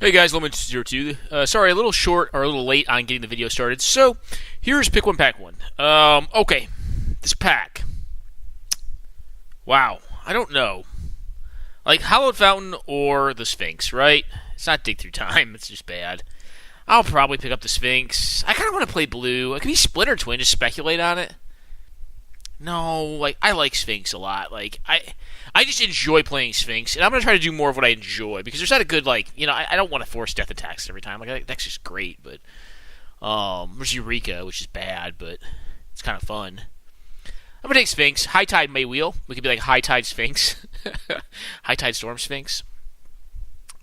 Hey guys, Lemon02. Sorry, a little short or a little late on getting the video started. So, here's Pick One, Pack One. Okay, this pack. Wow, I don't know. Like Hallowed Fountain or the Sphinx, right? It's not Dig Through Time. It's just bad. I'll probably pick up the Sphinx. I kind of want to play blue. It could be Splinter Twin. Just speculate on it. No, like I like Sphinx a lot. Like I just enjoy playing Sphinx, and I'm gonna try to do more of what I enjoy because there's not a good I don't want to force death attacks every time. Like that's just great, but there's Eureka, which is bad, but it's kind of fun. I'm gonna take Sphinx. High Tide May Wheel. We could be like High Tide Sphinx, High Tide Storm Sphinx.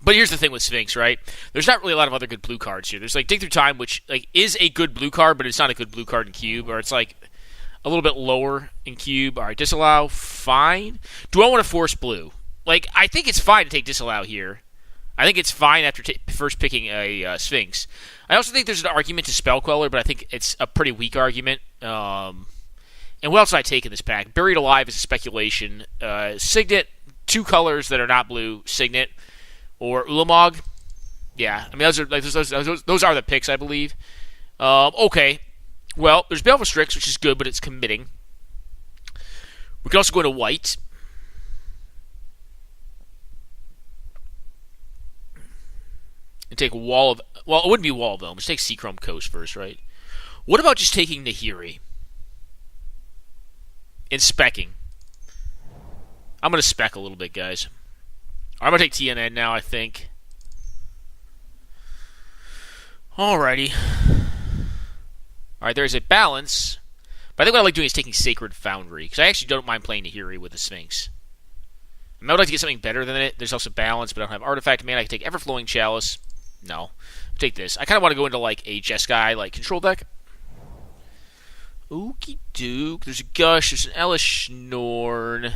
But here's the thing with Sphinx, right? There's not really a lot of other good blue cards here. There's like Dig Through Time, which like is a good blue card, but it's not a good blue card in Cube, or it's like a little bit lower in Cube. All right, Disallow, fine. Do I want to force blue? Like, I think it's fine to take Disallow here. I think it's fine after first picking a Sphinx. I also think there's an argument to Spell Queller, but I think it's a pretty weak argument. And what else did I take in this pack? Buried Alive is a speculation. Signet, two colors that are not blue. Signet or Ulamog. Yeah, I mean those are the picks, I believe. Okay. Well, there's Baleful Strix, which is good, but it's committing. We could also go into white. And take Wall of... Well, it wouldn't be Wall of Elm. Let's take Seachrome Coast first, right? What about just taking Nahiri? And specking. I'm going to spec a little bit, guys. I'm going to take TNN now, I think. Alrighty. Alright, there's a balance. But I think what I like doing is taking Sacred Foundry. Because I actually don't mind playing Nahiri with the Sphinx. I would like to get something better than it. There's also balance, but I don't have Artifact Man. I can take Everflowing Chalice. No. I'll take this. I kind of want to go into like a Jeskai like control deck. Okie doke. There's a Gush. There's an Elesh Norn.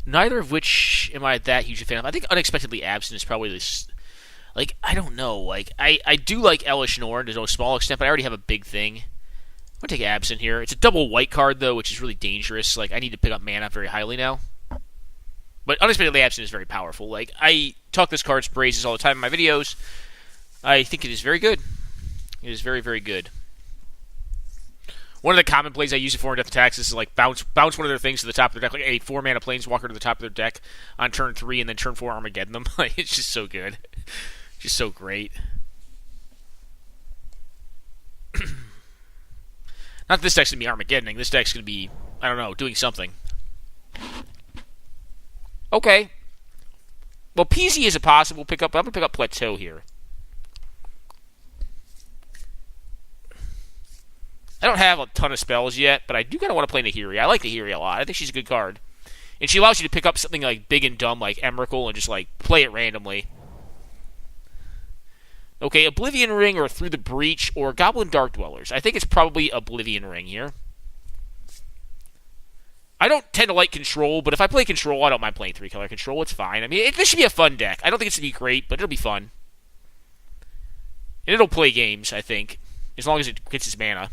Neither of which am I that huge a fan of. I think Unexpectedly Absent is probably this... Like, I don't know. Like, I do like Elesh Norn to no small extent, but I already have a big thing. I'm going to take Absent here. It's a double white card, though, which is really dangerous. Like, I need to pick up mana very highly now. But Unexpectedly Absent is very powerful. Like, I talk this card's praises all the time in my videos. I think it is very good. It is very, very good. One of the common plays I use it for in Death Attacks is like bounce one of their things to the top of their deck, like a 4-mana Planeswalker to the top of their deck on turn 3, and then turn 4 Armageddon them. Like, it's just so good. Just so great. Not that this deck's going to be Armageddoning. This deck's going to be, I don't know, doing something. Okay. Well, PZ is a possible pickup, but I'm going to pick up Plateau here. I don't have a ton of spells yet, but I do kind of want to play Nahiri. I like Nahiri a lot. I think she's a good card. And she allows you to pick up something like big and dumb like Emrakul and just like play it randomly. Okay, Oblivion Ring or Through the Breach or Goblin Dark Dwellers. I think it's probably Oblivion Ring here. I don't tend to like Control, but if I play Control, I don't mind playing 3-color Control. It's fine. I mean, this should be a fun deck. I don't think it's going to be great, but it'll be fun. And it'll play games, I think, as long as it gets its mana.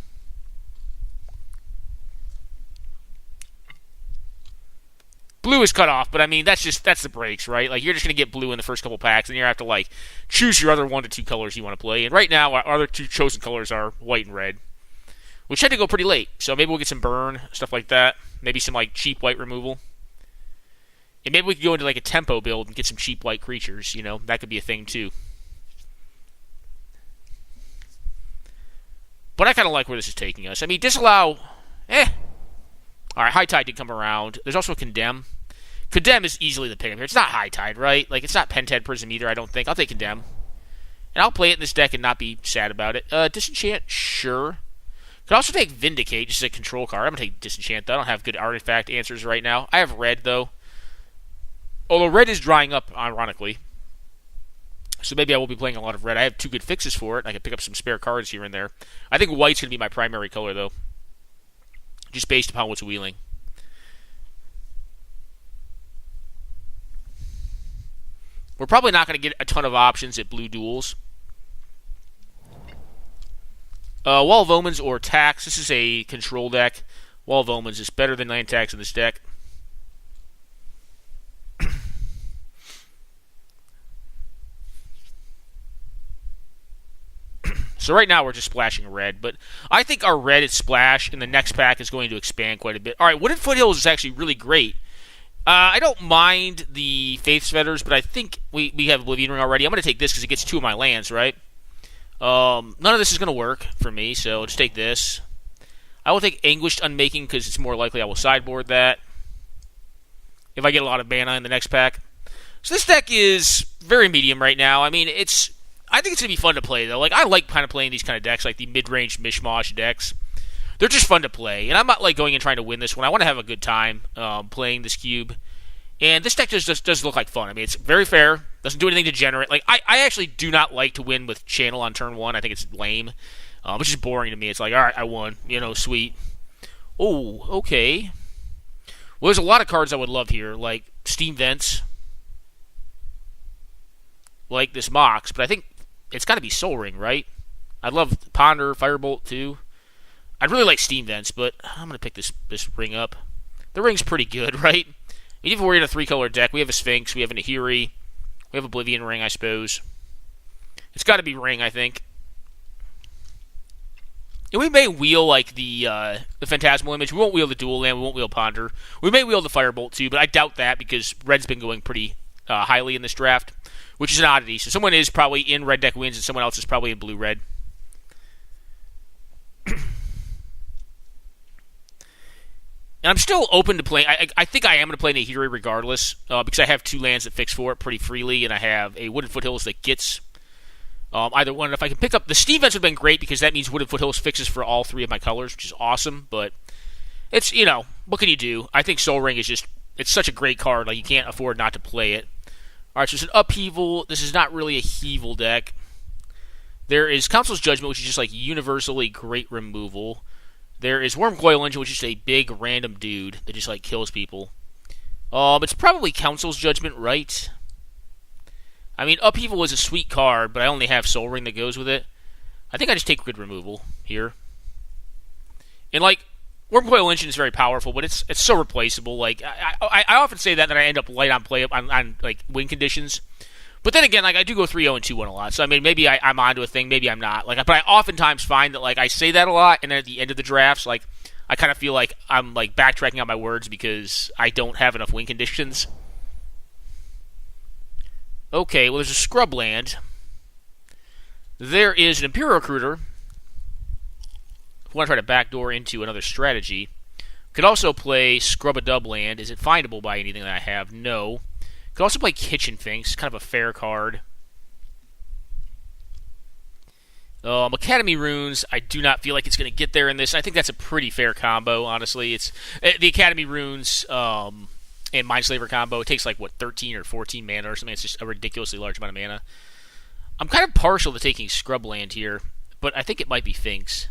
Blue is cut off, but I mean, that's the breaks, right? Like, you're just going to get blue in the first couple packs, and you're going to have to, like, choose your other 1 to 2 colors you want to play. And right now, our other 2 chosen colors are white and red, which had to go pretty late. So maybe we'll get some burn, stuff like that. Maybe some, like, cheap white removal. And maybe we could go into, like, a tempo build and get some cheap white creatures, you know? That could be a thing, too. But I kind of like where this is taking us. I mean, Disallow, Alright, High Tide did come around. There's also Condemn. Condemn is easily the pick up here. It's not High Tide, right? Like, it's not Pentad Prism either, I don't think. I'll take Condemn. And I'll play it in this deck and not be sad about it. Disenchant, sure. Could also take Vindicate, just as a control card. I'm going to take Disenchant, though. I don't have good artifact answers right now. I have red, though. Although red is drying up, ironically. So maybe I will be playing a lot of red. I have 2 good fixes for it. I can pick up some spare cards here and there. I think white's going to be my primary color, though. Just based upon what's wheeling. We're probably not going to get a ton of options at blue duels. Wall of Omens or Tax. This is a control deck. Wall of Omens is better than 9 Tax in this deck. So right now we're just splashing red, but I think our red splash in the next pack is going to expand quite a bit. All right, Wooded Foothills is actually really great. I don't mind the Faith's Fetters, but I think we have Oblivion Ring already. I'm going to take this because it gets 2 of my lands, right? None of this is going to work for me, so I'll just take this. I will take Anguished Unmaking because it's more likely I will sideboard that if I get a lot of mana in the next pack. So this deck is very medium right now. I mean, I think it's going to be fun to play, though. Like, I like kind of playing these kind of decks, like the mid-range mishmash decks. They're just fun to play, and I'm not like going and trying to win this one. I want to have a good time playing this cube, and this deck just does look like fun. I mean, it's very fair, doesn't do anything degenerate. Like I actually do not like to win with Channel on turn 1. I think it's lame, which is boring to me. It's like, all right, I won, sweet. Oh, okay. Well, there's a lot of cards I would love here, like Steam Vents, like this Mox, but I think it's got to be Sol Ring, right? I'd love Ponder, Firebolt too. I'd really like Steam Vents, but I'm going to pick this ring up. The ring's pretty good, right? Even if we're in a 3-color deck, we have a Sphinx, we have an Ahiri, we have Oblivion Ring, I suppose. It's got to be ring, I think. And we may wheel like the Phantasmal Image. We won't wheel the Dual Land, we won't wheel Ponder. We may wheel the Firebolt too, but I doubt that because Red's been going pretty highly in this draft, which is an oddity. So someone is probably in Red deck wins and someone else is probably in Blue-Red. And I'm still open to playing. I think I am going to play Nahiri regardless, because I have 2 lands that fix for it pretty freely, and I have a Wooded Foothills that gets either one. And if I can pick up the Steam Vents, would have been great because that means Wooded Foothills fixes for all 3 of my colors, which is awesome. But it's what can you do? I think Sol Ring is it's such a great card. Like you can't afford not to play it. All right, so it's an Upheaval. This is not really a Heaval deck. There is Council's Judgment, which is just like universally great removal. There is Wurmcoil Engine, which is just a big random dude that just like kills people. It's probably Council's Judgment, right? I mean, Upheaval is a sweet card, but I only have Sol Ring that goes with it. I think I just take grid removal here. And like, Wurmcoil Engine is very powerful, but it's so replaceable. Like I often say that I end up light on play on like win conditions. But then again, like I do go 3-0 and 2-1 a lot. So I mean, maybe I'm onto a thing, maybe I'm not. Like, but I oftentimes find that like I say that a lot, and then at the end of the drafts, like I kind of feel like I'm like backtracking on my words because I don't have enough win conditions. Okay, well there's a Scrub Land. There is an Imperial Recruiter. If we want to try to backdoor into another strategy, could also play Scrub a Dub Land. Is it findable by anything that I have? No. Could also play Kitchen Finks, kind of a fair card. Academy Runes, I do not feel like it's going to get there in this. I think that's a pretty fair combo, honestly. It's the Academy Runes and Mindslaver combo. It takes like, 13 or 14 mana or something. It's just a ridiculously large amount of mana. I'm kind of partial to taking Scrubland here, but I think it might be Finks.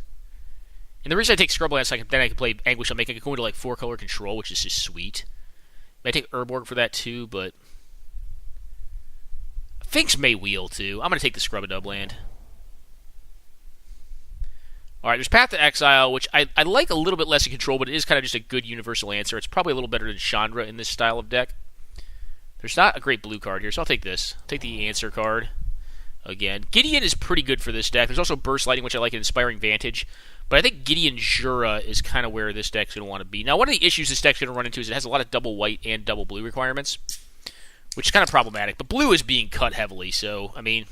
And the reason I take Scrubland is then I can play Anguish. I can go into like 4-color control, which is just sweet. I take Urborg for that too, but Finks may wheel too. I'm going to take the Scrub a Dub Land. Alright, there's Path to Exile, which I like a little bit less in control, but it is kind of just a good universal answer. It's probably a little better than Chandra in this style of deck. There's not a great blue card here, so I'll take this. I'll take the answer card again. Gideon is pretty good for this deck. There's also Burst Lightning, which I like, and Inspiring Vantage. But I think Gideon Jura is kind of where this deck's going to want to be. Now, one of the issues this deck's going to run into is it has a lot of double white and double blue requirements, which is kind of problematic. But blue is being cut heavily, so, I mean,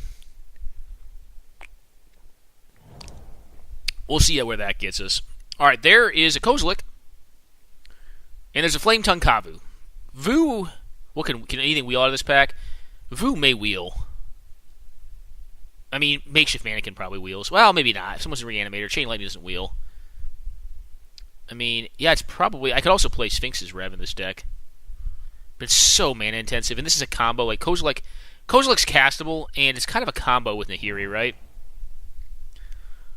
we'll see where that gets us. Alright, there is a Kozilek, and there's a Flame Tongue Kavu. Vu, what can anything wheel out of this pack? Vu may wheel. I mean, Makeshift Mannequin probably wheels. Well, maybe not. If someone's a Reanimator, Chain Lightning doesn't wheel. I mean, yeah, it's probably... I could also play Sphinx's Rev in this deck. But it's so mana-intensive, and this is a combo. Like, Kozilek's castable, and it's kind of a combo with Nahiri, right?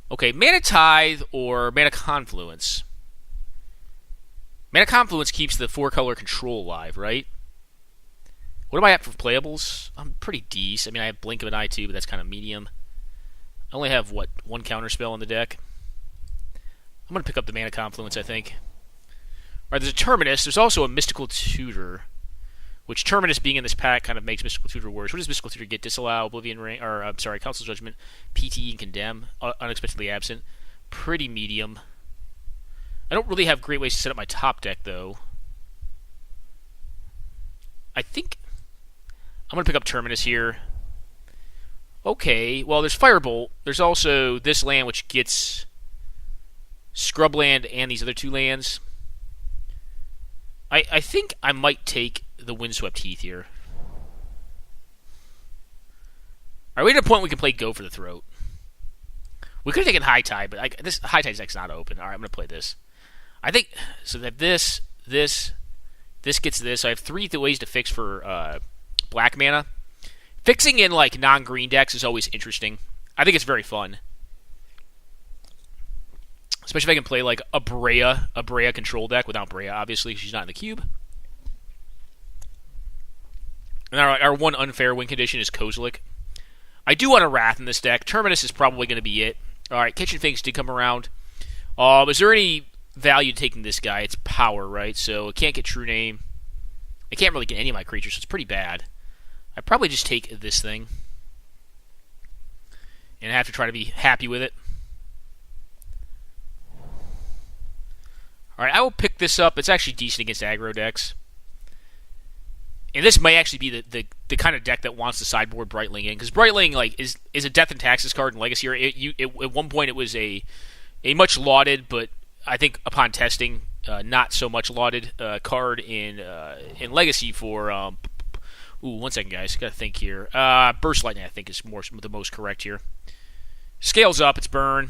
Okay, Mana Tithe or Mana Confluence. Mana Confluence keeps the 4-color control alive, right? What am I at for playables? I'm pretty decent. I mean, I have Blink of an Eye too, but that's kind of medium. I only have, one counterspell in the deck? I'm going to pick up the Mana Confluence, I think. Alright, there's a Terminus. There's also a Mystical Tutor, which Terminus being in this pack kind of makes Mystical Tutor worse. What does Mystical Tutor get? Disallow, Oblivion Ring, or I'm sorry, Council Judgment, PT, and Condemn, unexpectedly absent. Pretty medium. I don't really have great ways to set up my top deck, though. I think I'm going to pick up Terminus here. Okay, well, there's Firebolt. There's also this land, which gets Scrubland and these other 2 lands. I think I might take the Windswept Heath here. Alright, we're at a point we can play Go for the Throat. We could have taken High Tide, but this High Tide deck's not open. Alright, I'm going to play this. I think, so that this gets this. I have 3 ways to fix for black mana. Fixing in, like, non-green decks is always interesting. I think it's very fun. Especially if I can play, like, a Brea control deck without Brea, obviously, she's not in the cube. And our one unfair win condition is Kozilek. I do want a Wrath in this deck. Terminus is probably going to be it. Alright, Kitchen Finks did come around. Is there any value to taking this guy? It's power, right? So it can't get True Name. I can't really get any of my creatures, so it's pretty bad. I'd probably just take this thing. And I have to try to be happy with it. Alright, I will pick this up. It's actually decent against aggro decks. And this may actually be the kind of deck that wants to sideboard Brightling in. Because Brightling is a Death and Taxes card in Legacy. At one point it was a much lauded, but I think upon testing, not so much lauded card in Legacy for... Ooh, 1 second, guys. Got to think here. Burst Lightning, I think, is the most correct here. Scales up. It's burn.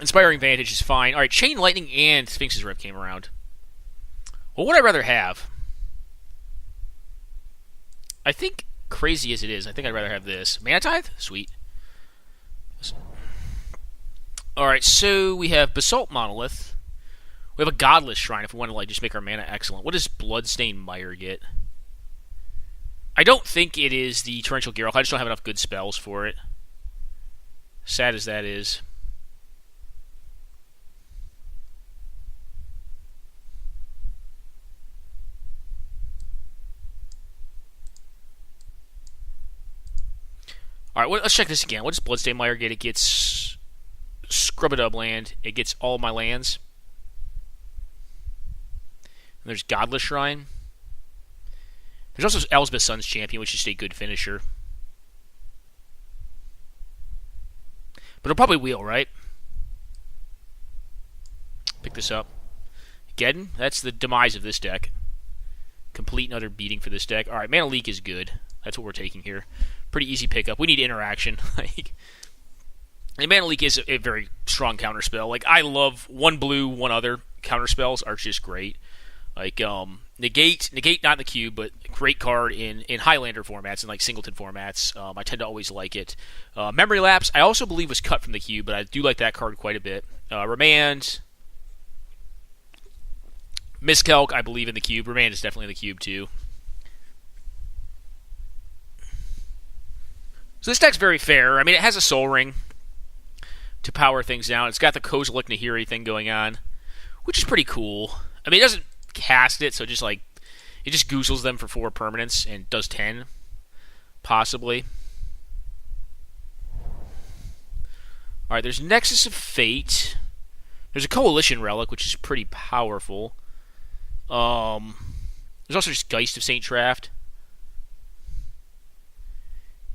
Inspiring Vantage is fine. All right, Chain Lightning and Sphinx's Rep came around. What would I rather have? I think, crazy as it is, I think I'd rather have this. Mana Tithe? Sweet. All right, so we have Basalt Monolith. We have a Godless Shrine if we want to just make our mana excellent. What does Bloodstained Mire get? I don't think it is the Torrential Geralt. I just don't have enough good spells for it. Sad as that is. Alright, let's check this again. What does Bloodstained Mire get? It gets Scrub-a-Dub land. It gets all my lands. And there's Godless Shrine. There's also Elspeth Sun's Champion, which is just a good finisher. But it'll probably wheel, right? Pick this up. Geddon, that's the demise of this deck. Complete and utter beating for this deck. Alright, Mana Leak is good. That's what we're taking here. Pretty easy pickup. We need interaction. And Mana Leak is a very strong counterspell. Like, I love 1 blue, 1 other counterspells are just great. Like, Negate not in the cube, but great card in Highlander formats and like Singleton formats. I tend to always like it. Memory Lapse, I also believe was cut from the cube, but I do like that card quite a bit. Remand, Miskelk, I believe in the cube. Remand is definitely in the cube too. So this deck's very fair. I mean, it has a Soul Ring to power things down. It's got the Kozilek Nahiri thing going on, which is pretty cool. I mean, it doesn't cast it, so just like it just goozles them for 4 permanents and does 10, possibly. Alright, there's Nexus of Fate. There's a Coalition Relic, which is pretty powerful. There's also just Geist of Saint Traft.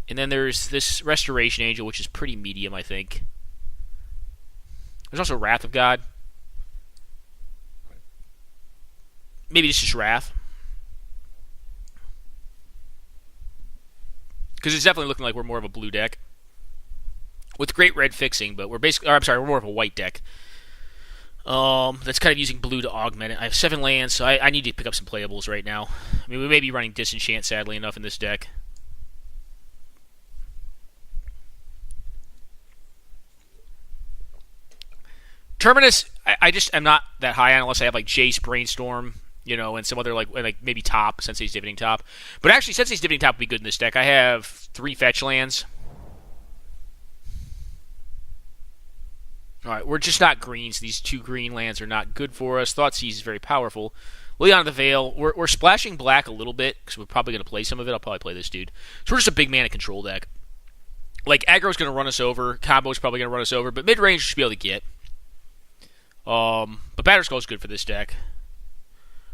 And then there's this Restoration Angel, which is pretty medium, I think. There's also Wrath of God. Maybe it's just Wrath. Because it's definitely looking like we're more of a blue deck. With great red fixing, but we're basically... we're more of a white deck. That's kind of using blue to augment it. I have 7 lands, so I need to pick up some playables right now. I mean, we may be running Disenchant, sadly enough, in this deck. Terminus, I just am not that high on unless I have like Jace, Brainstorm, and some other like maybe top, Sensei's Dividing Top. But actually, Sensei's Dividing Top would be good in this deck. I have 3 fetch lands. Alright, we're just not green, so these 2 green lands are not good for us. Thoughtseize is very powerful. Leon of the Veil. We're splashing black a little bit because we're probably going to play some of it. I'll probably play this dude. So we're just a big mana control deck. Like, aggro's going to run us over. Combo's probably going to run us over. But mid-range should be able to get. But Batterskull is good for this deck.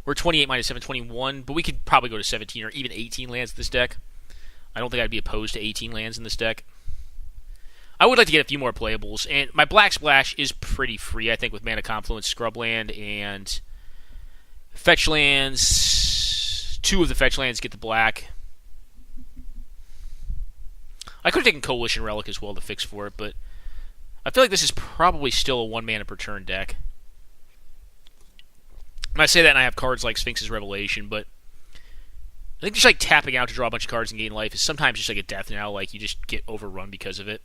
We're 28 minus 7, 21. But we could probably go to 17 or even 18 lands in this deck. I don't think I'd be opposed to 18 lands in this deck. I would like to get a few more playables. And my Black Splash is pretty free, I think, with Mana Confluence, Scrubland, and Fetch lands. 2 of the Fetch lands get the black. I could have taken Coalition Relic as well to fix for it, but I feel like this is probably still a 1 mana per turn deck. And I say that and I have cards like Sphinx's Revelation, but I think just like tapping out to draw a bunch of cards and gain life is sometimes just like a death knell, like you just get overrun because of it.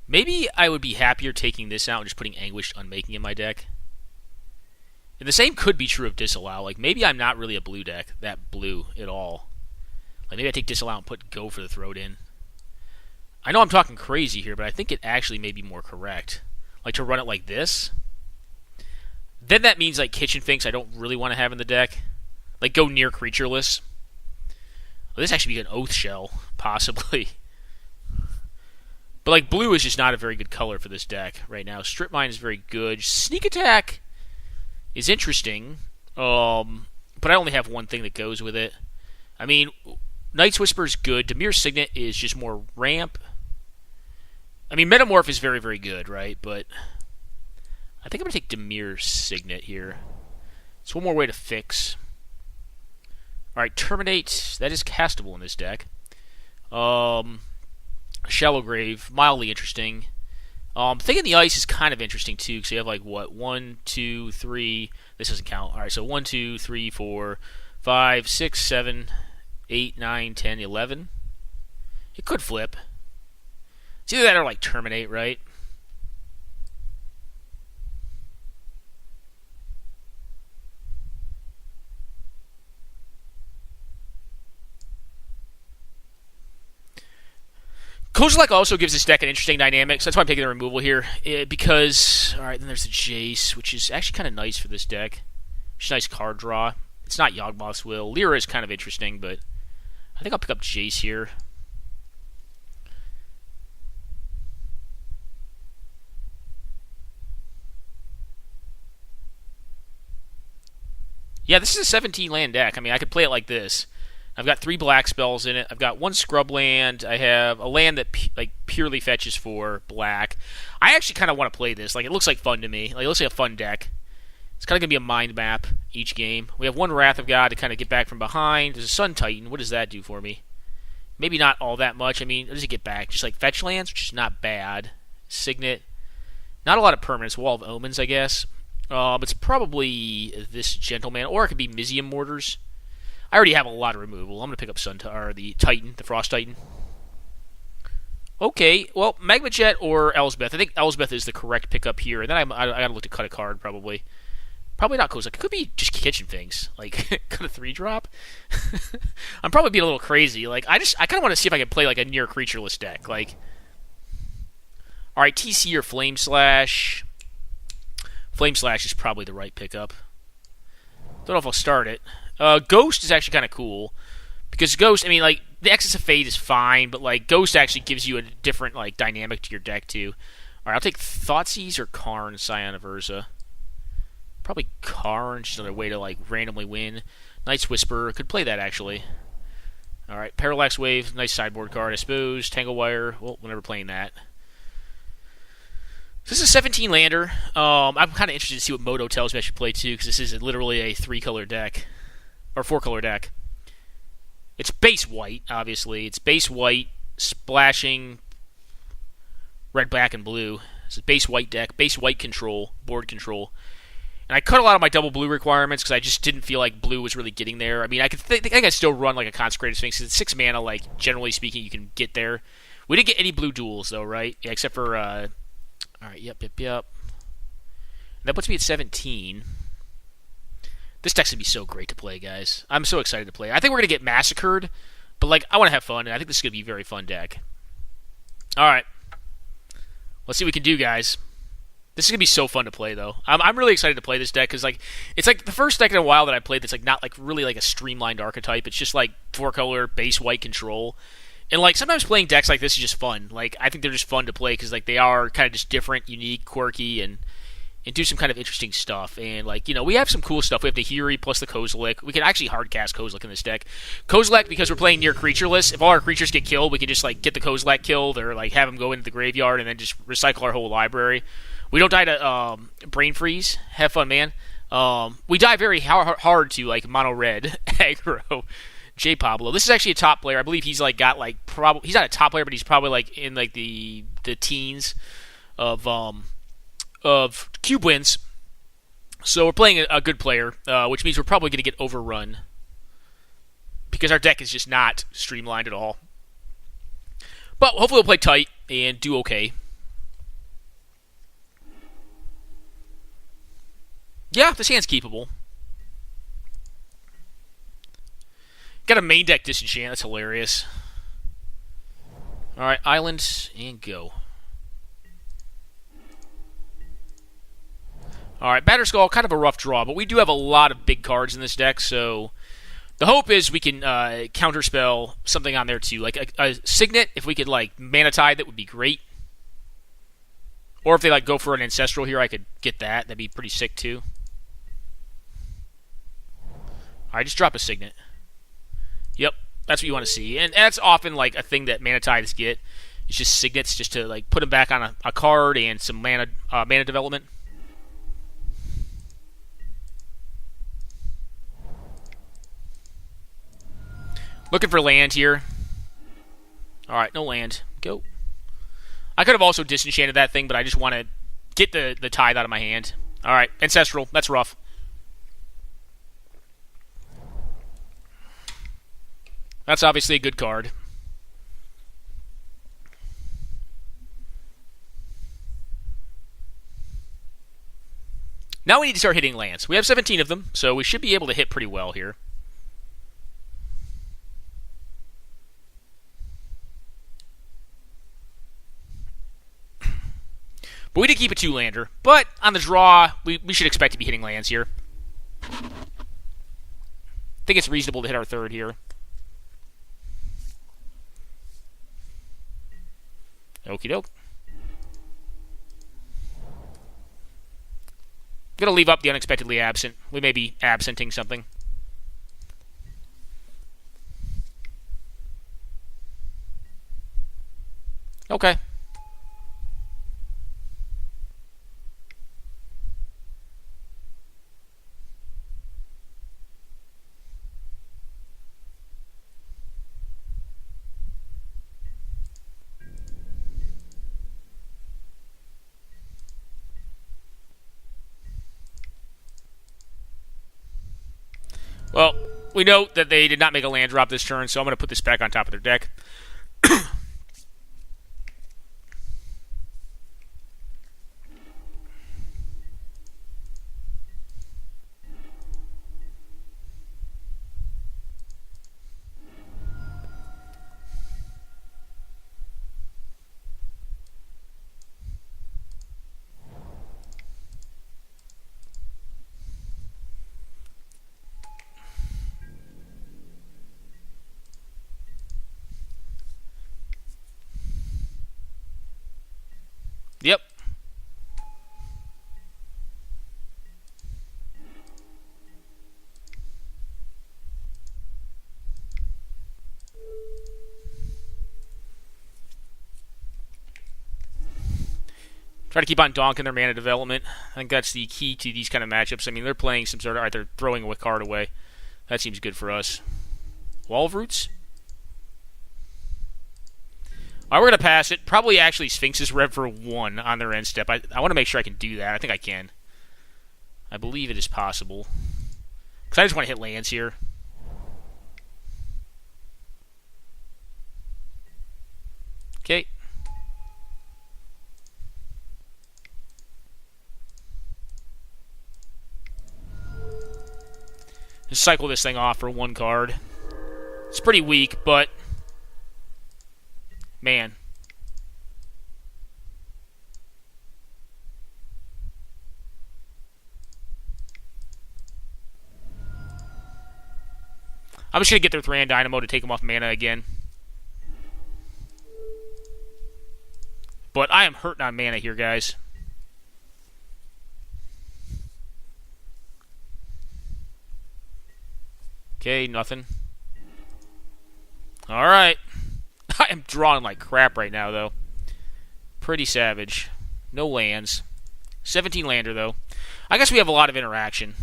Maybe I would be happier taking this out and just putting Anguished Unmaking in my deck. And the same could be true of Disallow. Like, maybe I'm not really a blue deck, that blue at all. Like, maybe I take Disallow and put Go for the Throat in. I know I'm talking crazy here, but I think it actually may be more correct. Like, to run it like this. Then that means, like, Kitchen Finks I don't really want to have in the deck. Like, go near creatureless. Well, this actually be an Oath Shell, possibly. But, like, blue is just not a very good color for this deck right now. Strip Mine is very good. Sneak Attack is interesting. But I only have one thing that goes with it. I mean, Night's Whisper is good. Dimir's Signet is just more ramp. I mean, Metamorph is very, very good, right? But I think I'm going to take Dimir's Signet here. It's one more way to fix. Alright, Terminate. That is castable in this deck. Shallow Grave. Mildly interesting. Thing in the Ice is kind of interesting, too, because you have, like, what? 1, 2, 3. This doesn't count. Alright, so 1, 2, 3, 4, 5, 6, 7, 8, 9, 10, 11. It could flip. It's either that or, like, Terminate, right? Kozilek also gives this deck an interesting dynamic, so that's why I'm taking the removal here. Because, alright, then there's the Jace, which is actually kind of nice for this deck. Just a nice card draw. It's not Yawgmoth's Will. Lyra is kind of interesting, but I think I'll pick up Jace here. Yeah, this is a 17 land deck. I mean, I could play it like this. I've got 3 black spells in it. I've got 1 scrub land. I have a land that purely fetches for black. I actually kind of want to play this. Like, it looks like fun to me. Like, it looks like a fun deck. It's kind of going to be a mind map each game. We have 1 Wrath of God to kind of get back from behind. There's a Sun Titan. What does that do for me? Maybe not all that much. I mean, what does it get back? Just like fetch lands, which is not bad. Signet. Not a lot of permanents. Wall of Omens, I guess. It's probably this Gentleman, or it could be Mizium Mortars. I already have a lot of removal. I'm going to pick up the Titan, the Frost Titan. Okay, well, Magma Jet or Elsbeth. I think Elsbeth is the correct pickup here. And then I got to look to cut a card, probably. Probably not Kozilek. It could be just Kitchen Finks. Like, cut a 3-drop. I'm probably being a little crazy. Like, I kind of want to see if I can play, like, a near creatureless deck. Like, alright, TC or Flame Slash. Flame Slash is probably the right pickup. Don't know if I'll start it. Ghost is actually kind of cool. Because Ghost, I mean, like, the Excess of Fate is fine, but, like, Ghost actually gives you a different, like, dynamic to your deck, too. Alright, I'll take Thoughtseize or Karn, Scion of Urza. Probably Karn, just another way to, like, randomly win. Night's Whisper, could play that, actually. Alright, Parallax Wave, nice sideboard card, I suppose. Tangle Wire, well, we're never playing that. This is a 17 lander. I'm kind of interested to see what Moto tells me I should play, too, because this is literally a 3-color deck. Or 4-color deck. It's base white, obviously. It's base white, splashing red, black, and blue. It's a base white deck, base white control, board control. And I cut a lot of my double blue requirements because I just didn't feel like blue was really getting there. I mean, I think I could still run like a Consecrated Sphinx. It's 6 mana, like, generally speaking, you can get there. We didn't get any blue duels, though, right? Yeah, except for, alright, yep. And that puts me at 17. This deck's going to be so great to play, guys. I'm so excited to play. I think we're going to get massacred, but, like, I want to have fun, and I think this is going to be a very fun deck. Alright. Let's see what we can do, guys. This is gonna be so fun to play, though. I'm really excited to play this deck because like it's like the first deck in a while that I played that's like not like really like a streamlined archetype. It's just like 4-color base white control, and like sometimes playing decks like this is just fun. Like I think they're just fun to play because like they are kind of just different, unique, quirky, and do some kind of interesting stuff. And like we have some cool stuff. We have the Hiri plus the Kozilek. We can actually hard cast Kozilek in this deck. Kozilek, because we're playing near creatureless. If all our creatures get killed, we can just like get the Kozilek killed or like have them go into the graveyard and then just recycle our whole library. We don't die to Brain Freeze. Have fun, man. We die very hard to like mono red aggro. J Pablo. This is actually a top player. I believe he's like got like he's not a top player, but he's probably like in like the teens of cube wins. So we're playing a good player, which means we're probably going to get overrun because our deck is just not streamlined at all. But hopefully we'll play tight and do okay. Yeah, this hand's keepable. Got a main deck Disenchant. That's hilarious. Alright, island and go. Alright, Batterskull, kind of a rough draw, but we do have a lot of big cards in this deck, so the hope is we can counterspell something on there too. Like a Signet, if we could like Mana Tide, that would be great. Or if they like go for an Ancestral here, I could get that. That'd be pretty sick too. Alright, just drop a Signet. Yep, that's what you want to see. And that's often like a thing that Mana Tides get. It's just Signets just to like put them back on a card and some mana development. Looking for land here. Alright, no land. Go. I could have also disenchanted that thing, but I just want to get the Tithe out of my hand. Alright, Ancestral. That's rough. That's obviously a good card. Now we need to start hitting lands. We have 17 of them, so we should be able to hit pretty well here. But we did keep a 2-lander. But on the draw, we should expect to be hitting lands here. I think it's reasonable to hit our third here. Okie doke. Gonna leave up the unexpectedly absent. We may be absenting something. Okay. Well, we note that they did not make a land drop this turn, so I'm going to put this back on top of their deck. Yep. Try to keep on donking their mana development. I think that's the key to these kind of matchups. I mean, they're playing some sort of... they're throwing a card away. That seems good for us. Wall of Roots? Alright, we're going to pass it. Probably actually Sphinx's Rev for 1 on their end step. I want to make sure I can do that. I think I can. I believe it is possible. Because I just want to hit lands here. Okay. Just cycle this thing off for 1 card. It's pretty weak, but... man. I'm just going to get their Thran Dynamo to take them off mana again. But I am hurting on mana here, guys. Okay, nothing. Alright. I am drawing like crap right now, though. Pretty savage. No lands. 17 lander, though. I guess we have a lot of interaction.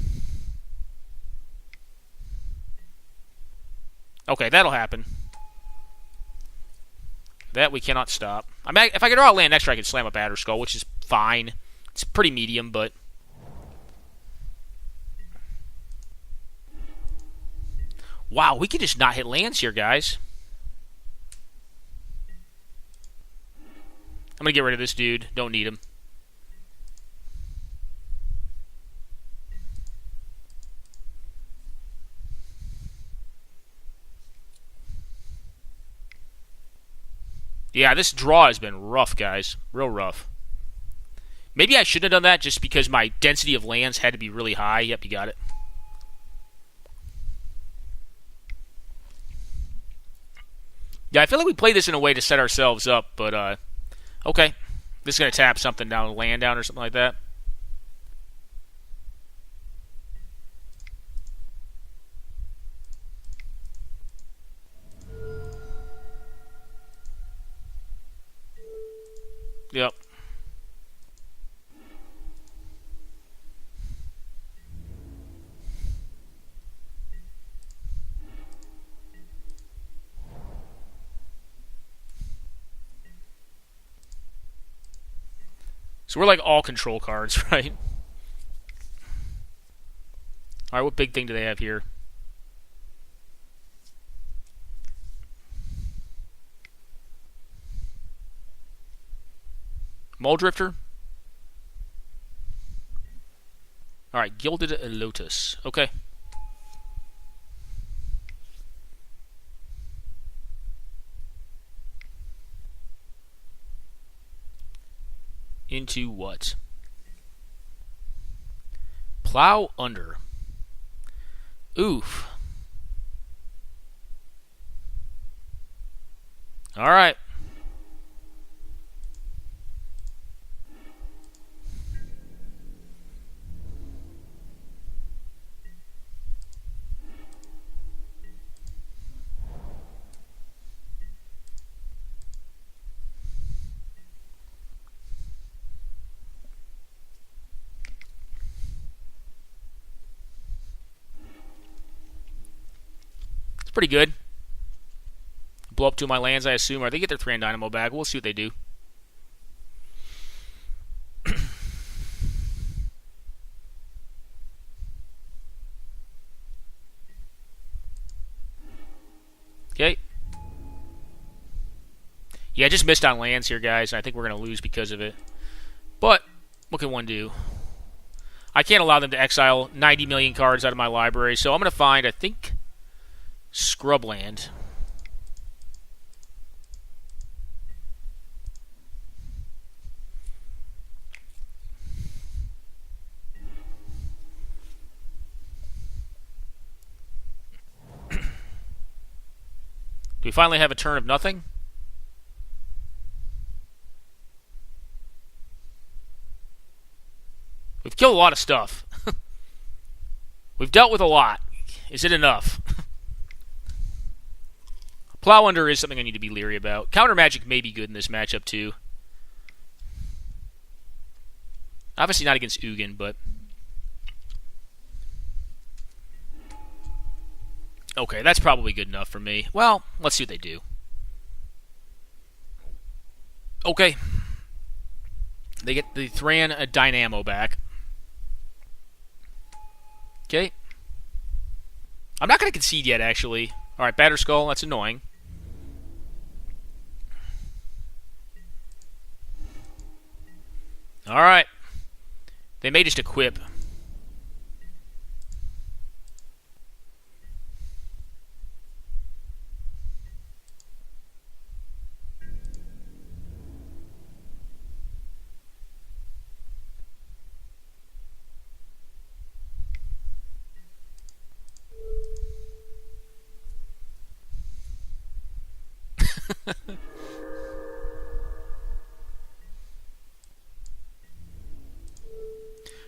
Okay, that'll happen. That we cannot stop. I mean, if I could draw a land next turn, I could slam up Batterskull, which is fine. It's pretty medium, but... Wow, we can just not hit lands here, guys. I'm going to get rid of this dude. Don't need him. Yeah, this draw has been rough, guys. Real rough. Maybe I shouldn't have done that just because my density of lands had to be really high. Yep, you got it. Yeah, I feel like we played this in a way to set ourselves up, but, okay. This is going to tap something down, land down or something like that. Yep. So we're like all control cards, right? Alright, what big thing do they have here? Muldrifter? Alright, Gilded Lotus. Okay. Into what? Plow under. Oof. Alright. Pretty good. Blow up two of my lands, I assume. Or they get their Thran Dynamo back. We'll see what they do. Okay. Yeah, I just missed on lands here, guys. And I think we're going to lose because of it. But, what can one do? I can't allow them to exile 90 million cards out of my library. So I'm going to find, I think... Scrubland. Do we finally have a turn of nothing? We've killed a lot of stuff. We've dealt with a lot. Is it enough? Plow under is something I need to be leery about. Counter Magic may be good in this matchup, too. Obviously not against Ugin, but... Okay, that's probably good enough for me. Well, let's see what they do. Okay. They get the Thran Dynamo back. Okay. I'm not going to concede yet, actually. Alright, Batterskull, that's annoying. Alright. They may just equip.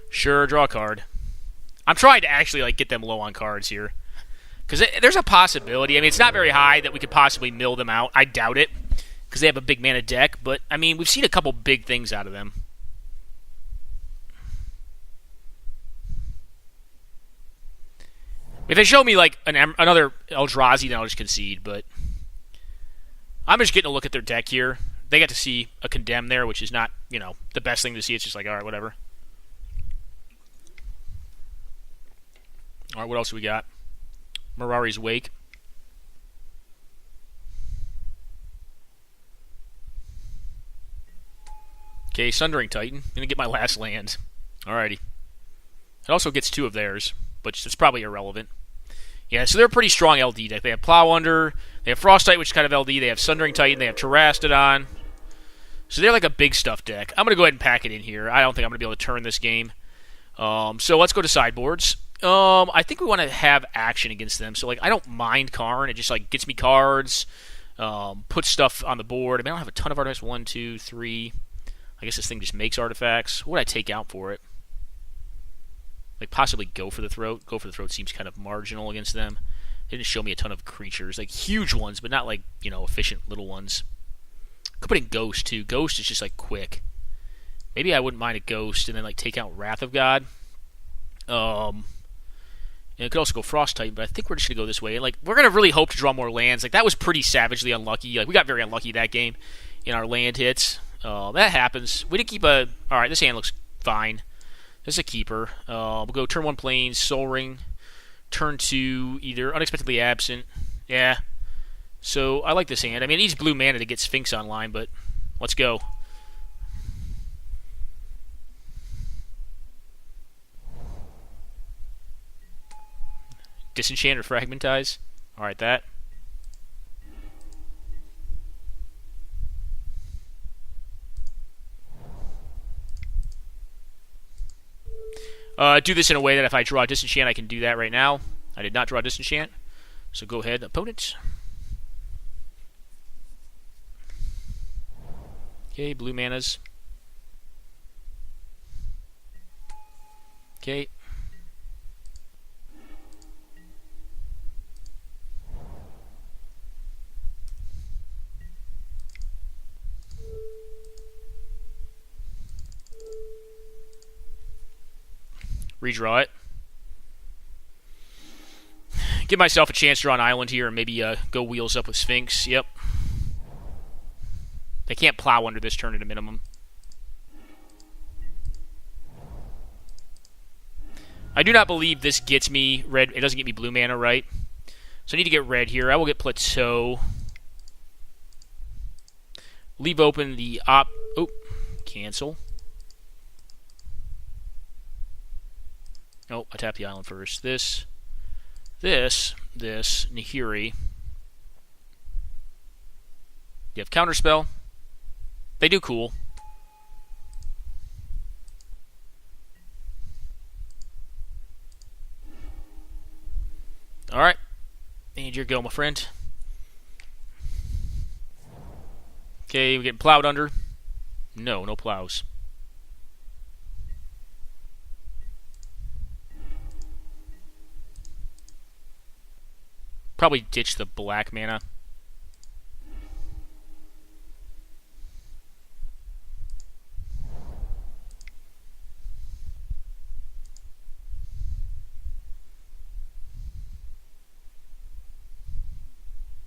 Sure, draw a card. I'm trying to actually like get them low on cards here. Because there's a possibility. I mean, it's not very high that we could possibly mill them out. I doubt it. Because they have a big mana deck. But, I mean, we've seen a couple big things out of them. If they show me, like, another Eldrazi, then I'll just concede. But I'm just getting a look at their deck here. They get to see a Condemn there, which is not, you know, the best thing to see. It's just like, alright, whatever. Alright, what else do we got? Mirari's Wake. Okay, Sundering Titan. Gonna get my last land. Alrighty. It also gets 2 of theirs, but it's probably irrelevant. Yeah, so they're a pretty strong LD deck. They have Plowunder, they have Frostite, which is kind of LD, they have Sundering Titan, they have Terastodon. So they're like a big stuff deck. I'm gonna go ahead and pack it in here. I don't think I'm gonna be able to turn this game. So let's go to sideboards. I think we want to have action against them. So, like, I don't mind Karn. It just, like, gets me cards, puts stuff on the board. I mean, I don't have a ton of artifacts. 1, 2, 3. I guess this thing just makes artifacts. What would I take out for it? Like, possibly Go for the Throat. Go for the Throat seems kind of marginal against them. They didn't show me a ton of creatures. Like, huge ones, but not, like, you know, efficient little ones. Could put in Ghost, too. Ghost is just, like, quick. Maybe I wouldn't mind a Ghost and then, like, take out Wrath of God. And it could also go Frost Titan, but I think we're just going to go this way. And, like, we're going to really hope to draw more lands. Like, that was pretty savagely unlucky. Like, we got very unlucky that game in our land hits. That happens. We did keep a... Alright, this hand looks fine. This is a keeper. We'll go turn 1 Plains, Soul Ring. Turn 2, either Unexpectedly Absent. Yeah. So, I like this hand. I mean, it needs blue mana to get Sphinx online, but let's go. Disenchant or Fragmentize. Alright, that. Do this in a way that if I draw a Disenchant, I can do that right now. I did not draw a Disenchant. So go ahead, opponent. Okay, blue manas. Okay. Redraw it. Give myself a chance to draw an island here and maybe go wheels up with Sphinx. Yep. They can't plow under this turn at a minimum. I do not believe this gets me red. It doesn't get me blue mana, right? So I need to get red here. I will get Plateau. Leave open the op... Oh, cancel. Oh, I tapped the island first. This, Nahiri. You have Counterspell. They do cool. Alright. And your go, my friend. Okay, we're getting plowed under. No plows. Probably ditch the black mana.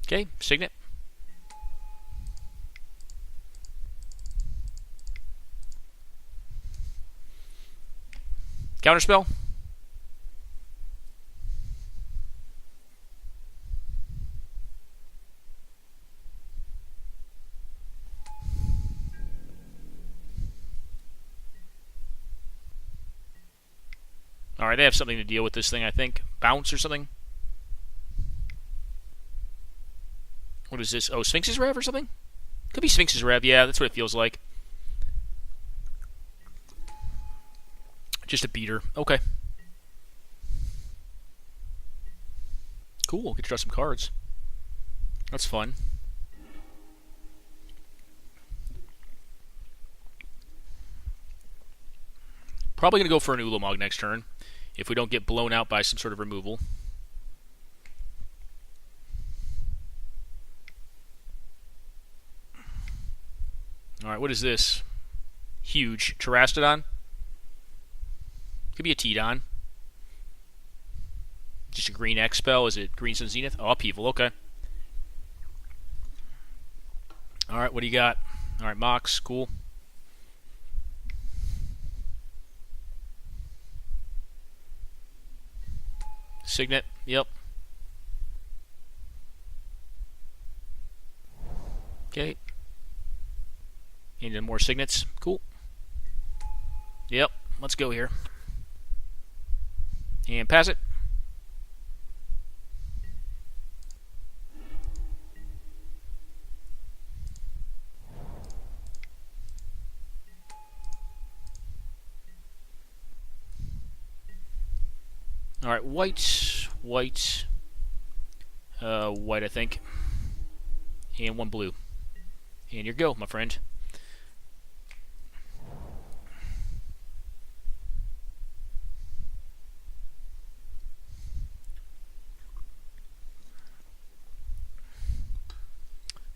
Okay, Signet. Counterspell. Alright, they have something to deal with this thing, I think. Bounce or something? What is this? Oh, Sphinx's Rev or something? Could be Sphinx's Rev, yeah, that's what it feels like. Just a beater. Okay. Cool, get to draw some cards. That's fun. Probably going to go for an Ulamog next turn if we don't get blown out by some sort of removal. Alright, what is this? Huge. Terastodon? Could be a T-Don. Just a green X spell. Is it Green Sun Zenith? Oh, Upheaval. Okay. Alright, what do you got? Alright, Mox. Cool. Signet. Yep. Okay. And then more signets. Cool. Yep. Let's go here. And pass it. Alright, white, white, white, I think. And one blue. And your go, my friend.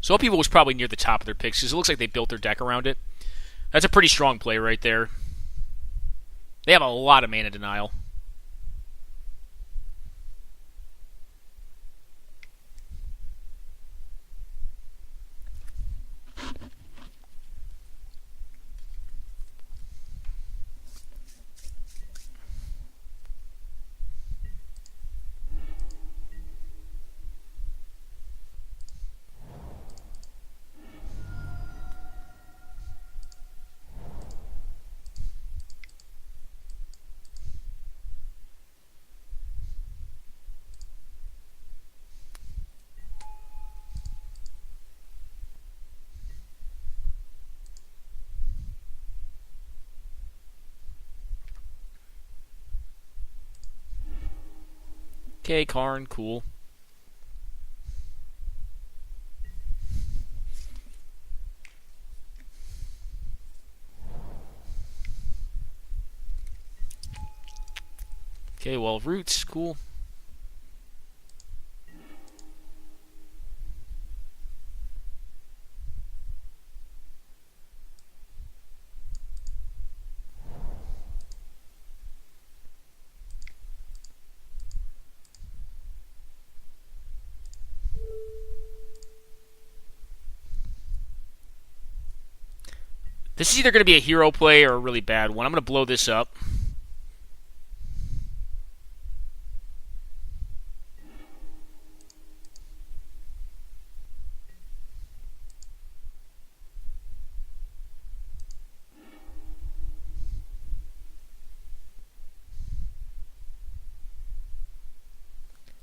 So Upheaval was probably near the top of their picks because it looks like they built their deck around it. That's a pretty strong play right there. They have a lot of mana denial. Okay, Karn, cool. Okay, well, Roots, cool. This is either going to be a hero play or a really bad one. I'm going to blow this up.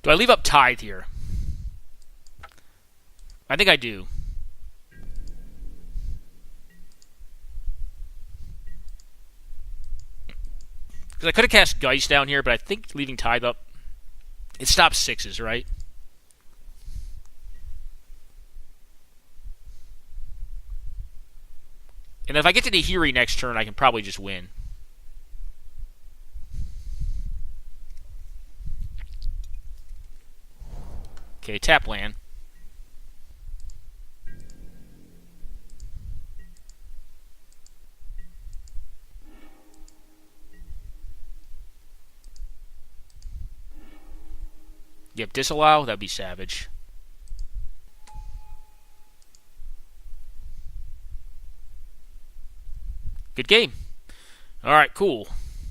Do I leave up Tithe here? I think I do. Because I could have cast Geist down here, but I think leaving Tithe up, it stops sixes, right? And if I get to Nahiri next turn, I can probably just win. Okay, tap land. Yep, disallow, that'd be savage. Good game. Alright, cool.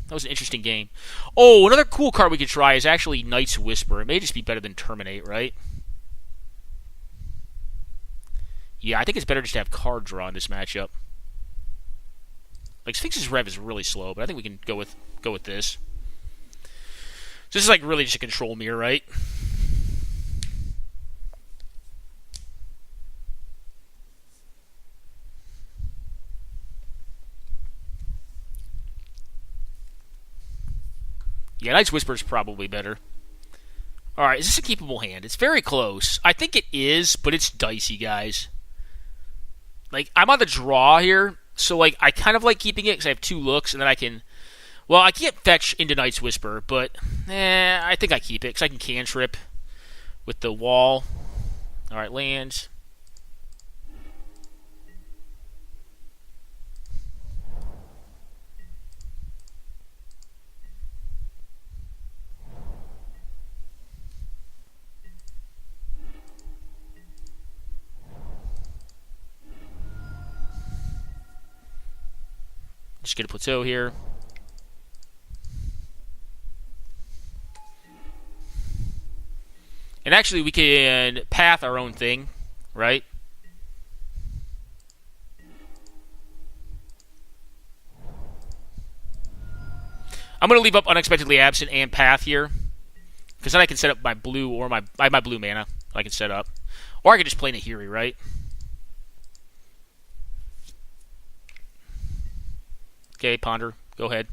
That was an interesting game. Oh, another cool card we could try is actually Knight's Whisper. It may just be better than Terminate, right? Yeah, I think it's better just to have card draw in this matchup. Like, Sphinx's Rev is really slow, but I think we can go with this. So this is like really just a control mirror, right? Yeah, Knight's Whisper is probably better. Alright, is this a keepable hand? It's very close. I think it is, but it's dicey, guys. Like, I'm on the draw here, so like I kind of like keeping it because I have two looks, and then I can Well, I can't fetch into Night's Whisper, but I think I keep it because I can cantrip with the wall. All right, lands. Just get a plateau here. And actually, we can path our own thing, right? I'm going to leave up Unexpectedly Absent and path here. Because then I can set up my blue or my blue mana. I can set up. Or I can just play Nahiri, right? Okay, Ponder. Go ahead.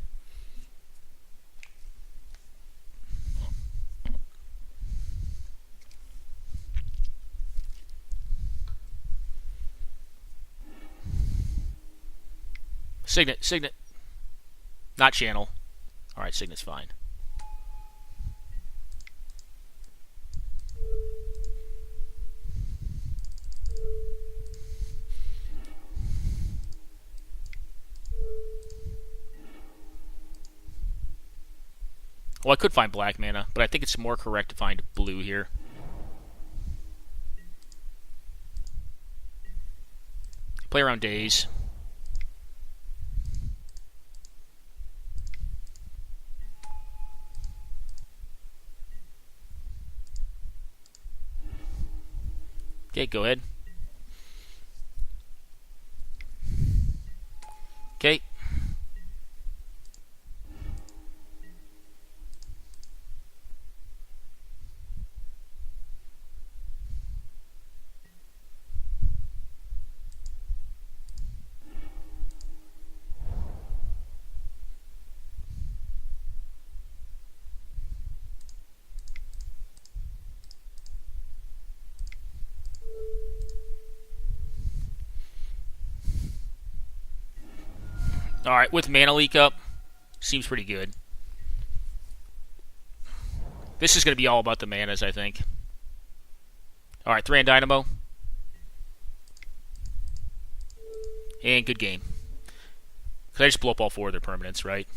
Signet. Not channel. Alright, Signet's fine. Well, I could find black mana, but I think it's more correct to find blue here. Play around Daze. Okay, go ahead. Okay. Alright, with Mana Leak up, seems pretty good. This is going to be all about the manas, I think. Alright, Thran Dynamo. And good game. Could I just blow up all four of their permanents, right?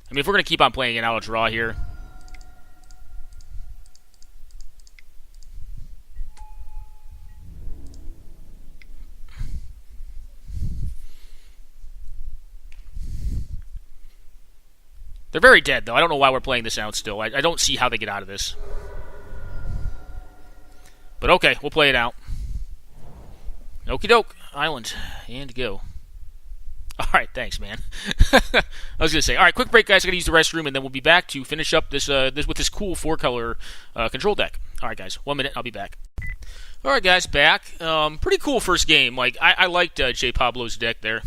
I mean, if we're going to keep on playing it, I'll draw here. They're very dead, though. I don't know why we're playing this out still. I don't see how they get out of this. But okay, we'll play it out. Okie doke. Island. And go. Alright, thanks, man. I was going to say, alright, quick break, guys. I got to use the restroom, and then we'll be back to finish up this with this cool 4-color control deck. Alright, guys. 1 minute. I'll be back. Alright, guys. Back. Pretty cool first game. Like, I liked J. Pablo's deck there.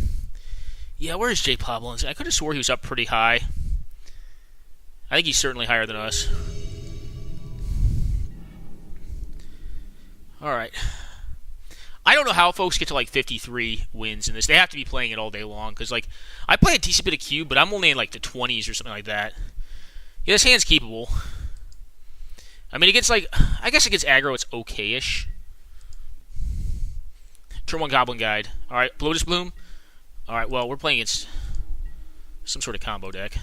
Yeah, where is J. Pablo? I could have swore he was up pretty high. I think he's certainly higher than us. Alright. I don't know how folks get to like 53 wins in this. They have to be playing it all day long. Because, like, I play a decent bit of cube, but I'm only in like the 20s or something like that. Yeah, this hand's keepable. I mean, against like, I guess against aggro, it's okay-ish. Turn 1 Goblin Guide. Alright, Bloatus Bloom. Alright, well, we're playing against some sort of combo deck.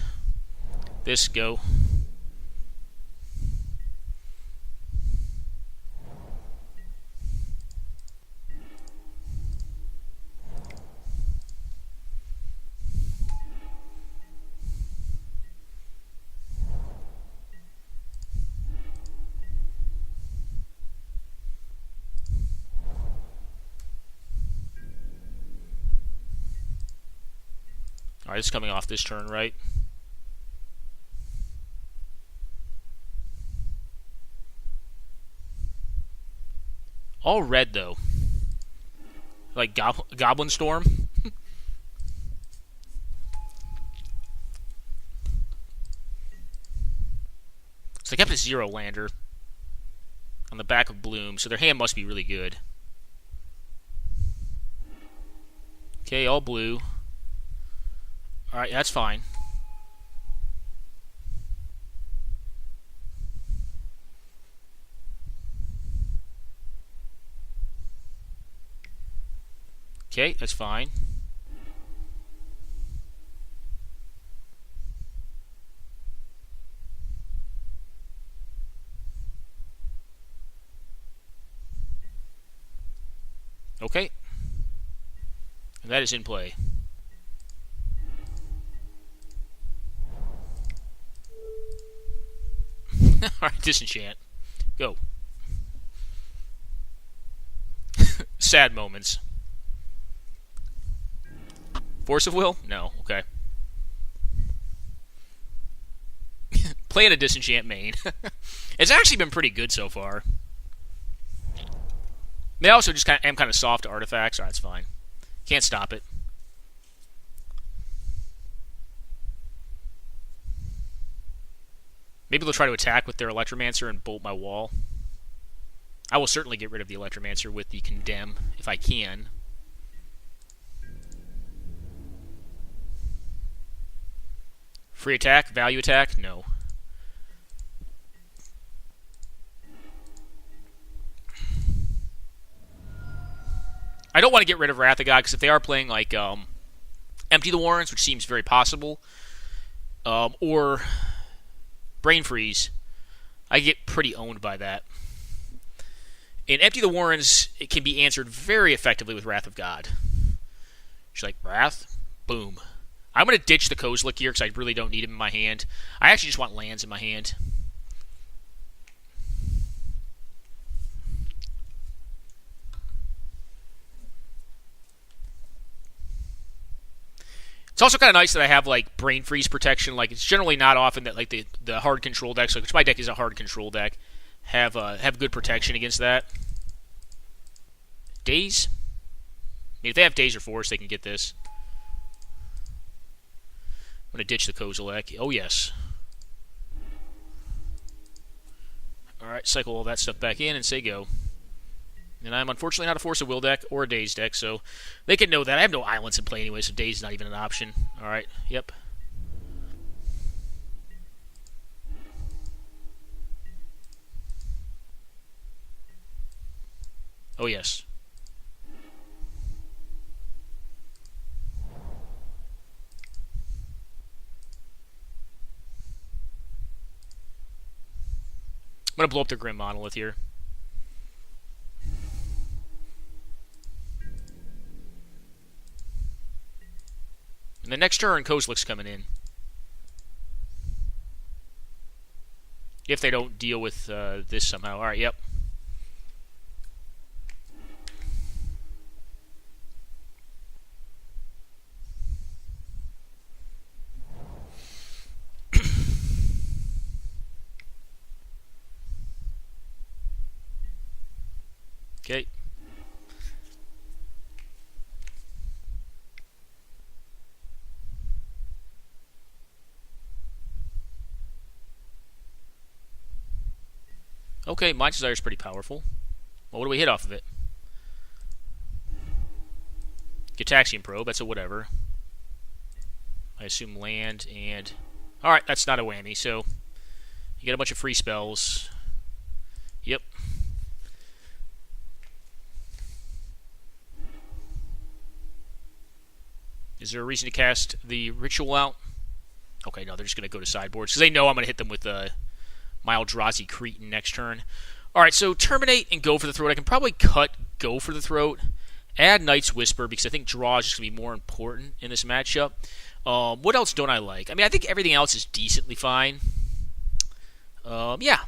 This, go. Alright, this is coming off this turn, right? All red, though. Like Goblin Storm. So they kept a 0 lander on the back of Bloom, so their hand must be really good. Okay, all blue. Alright, that's fine. Okay, that's fine. Okay. And that is in play. Alright, disenchant. Go. Sad moments. Force of Will? No. Okay. Playing a disenchant main. It's actually been pretty good so far. They also just am kind of soft to artifacts. Alright, that's fine. Can't stop it. Maybe they'll try to attack with their Electromancer and bolt my wall. I will certainly get rid of the Electromancer with the Condemn, if I can. Free attack? Value attack? No. I don't want to get rid of Wrath of God, because if they are playing, like, Empty the Warrens, which seems very possible, or Brain Freeze, I get pretty owned by that. In Empty the Warrens, it can be answered very effectively with Wrath of God. She's like, Wrath? Boom. I'm going to ditch the Kozilek here, because I really don't need him in my hand. I actually just want lands in my hand. It's also kind of nice that I have, like, Brain Freeze protection. Like, it's generally not often that, like, the hard control decks, which my deck is a hard control deck, have good protection against that. Daze? I mean, if they have Daze or Force, they can get this. I'm going to ditch the Kozilek. Oh, yes. Alright, cycle all that stuff back in and say go. And I'm unfortunately not a Force of Will deck or a Daze deck, so they can know that. I have no islands in play anyway, so Daze is not even an option. Alright, yep. Oh, yes. I'm going to blow up the Grim Monolith here. And the next turn, Kozilek's coming in. If they don't deal with this somehow. Alright, yep. Okay. Okay, Mind's Desire is pretty powerful. Well, what do we hit off of it? Gitaxian Probe, that's a whatever. I assume land and... Alright, that's not a whammy, so... You get a bunch of free spells. Yep. Is there a reason to cast the Ritual out? Okay, no, they're just going to go to sideboards, because they know I'm going to hit them with Maldrazi Cretan next turn. Alright, so Terminate and Go for the Throat. I can probably cut Go for the Throat. Add Night's Whisper, because I think draw is just going to be more important in this matchup. What else don't I like? I mean, I think everything else is decently fine. Yeah.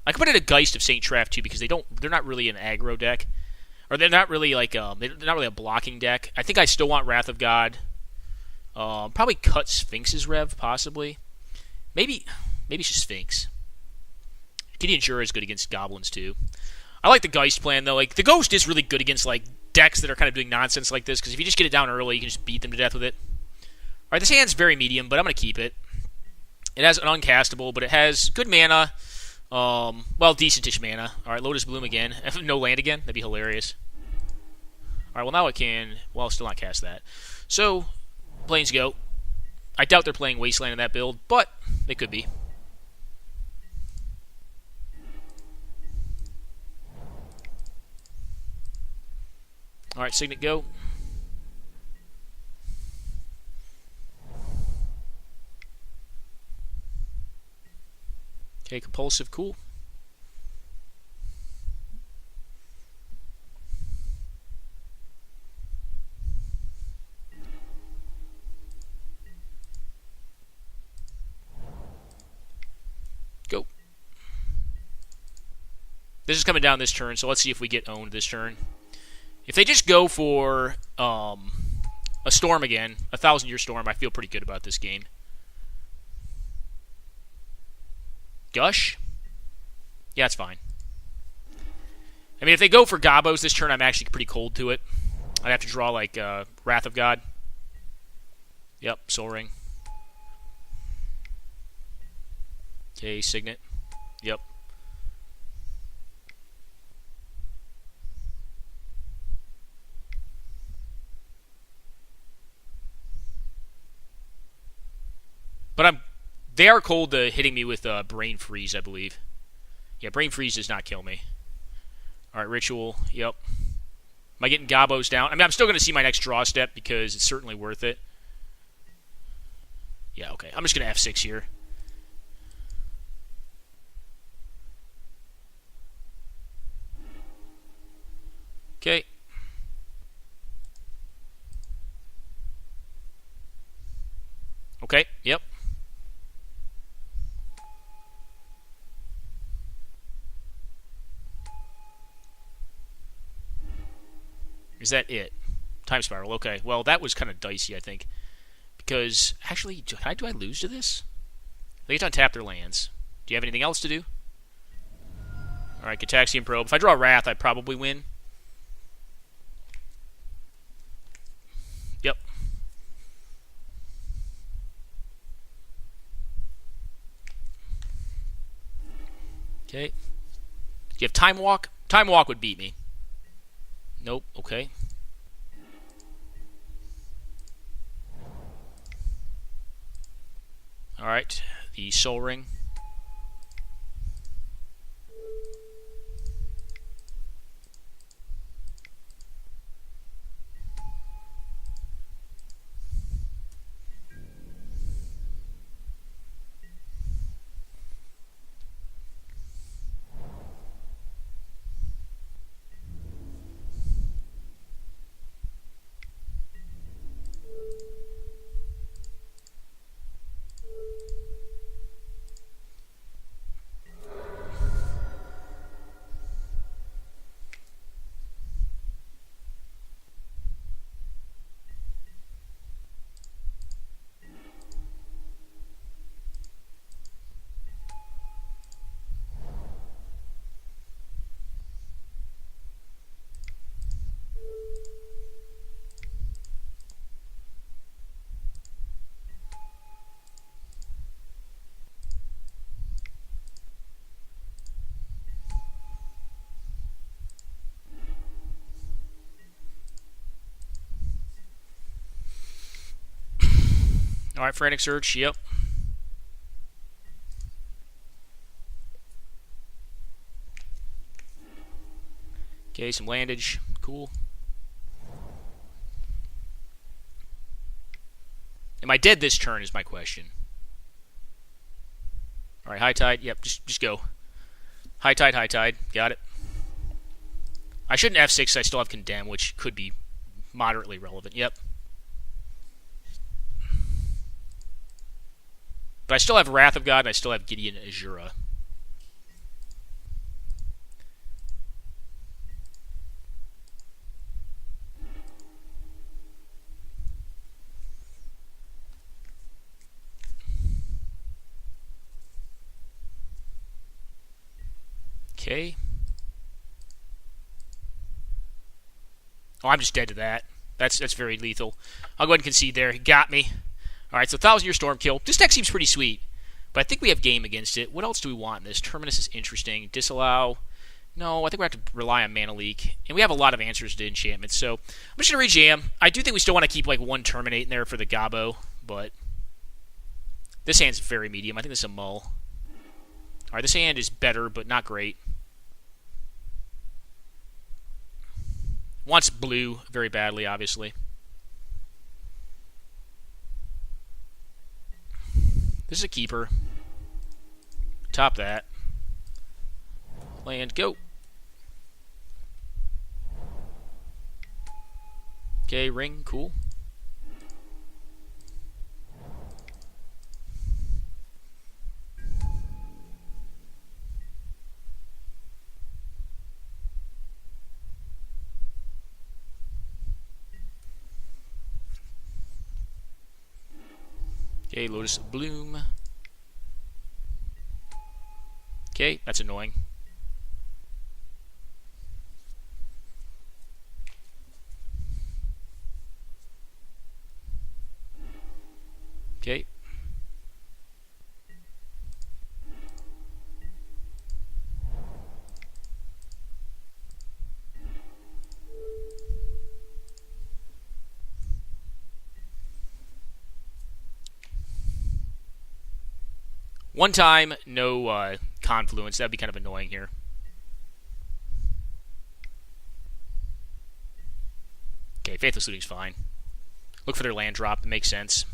I could put in a Geist of Saint Traff, too, because they're not really an aggro deck. Or they're not really like, they're not really a blocking deck. I think I still want Wrath of God. Probably cut Sphinx's Rev, possibly. Maybe it's just Sphinx. Gideon Jura is good against goblins, too. I like the Geist plan, though. Like, the Ghost is really good against, like, decks that are kind of doing nonsense like this, because if you just get it down early, you can just beat them to death with it. Alright, this hand's very medium, but I'm going to keep it. It has an uncastable, but it has good mana. Well, decentish mana. All right, Lotus Bloom again. No land again. That'd be hilarious. All right, well now I can. Well, I'll still not cast that. So, Plains go. I doubt they're playing Wasteland in that build, but they could be. All right, Signet go. Okay, Compulsive, cool. Go. This is coming down this turn, so let's see if we get owned this turn. If they just go for a Storm again, a 1,000-Year Storm, I feel pretty good about this game. Gush? Yeah, it's fine. I mean, if they go for Gobos this turn, I'm actually pretty cold to it. I'd have to draw, like, Wrath of God. Yep, Soul Ring. Okay, Signet. Yep. But they are cold to hitting me with Brain Freeze, I believe. Yeah, Brain Freeze does not kill me. Alright, Ritual. Yep. Am I getting Gobos down? I mean, I'm still going to see my next draw step because it's certainly worth it. Yeah, okay. I'm just going to F6 here. Okay. Okay, yep. Is that it? Time Spiral, okay. Well, that was kind of dicey, I think. Because, actually, do I lose to this? They get to untap their lands. Do you have anything else to do? Alright, Gitaxian Probe. If I draw Wrath, I probably win. Yep. Okay. Do you have Time Walk? Time Walk would beat me. Nope, okay. Alright, the Soul Ring. Alright, Frantic Surge, yep. Okay, some landage. Cool. Am I dead this turn is my question. Alright, High Tide. Yep, just go. High Tide, High Tide. Got it. I shouldn't F6, I still have Condemn, which could be moderately relevant. Yep. But I still have Wrath of God, and I still have Gideon Azura. Okay. Oh, I'm just dead to that. That's very lethal. I'll go ahead and concede there. He got me. Alright, so 1,000-Year Storm kill. This deck seems pretty sweet. But I think we have game against it. What else do we want in this? Terminus is interesting. Disallow. No, I think we have to rely on Mana Leak. And we have a lot of answers to enchantments, so I'm just going to rejam. I do think we still want to keep like one Terminate in there for the Gobbo, but this hand's very medium. I think this is a mull. Alright, this hand is better, but not great. Wants blue very badly, obviously. This is a keeper. Top that. Land, go. Okay, ring, cool. Okay, Lotus Bloom. Okay, that's annoying. Okay. One time, no Confluence. That'd be kind of annoying here. Okay, Faithless Looting's fine. Look for their land drop. It makes sense.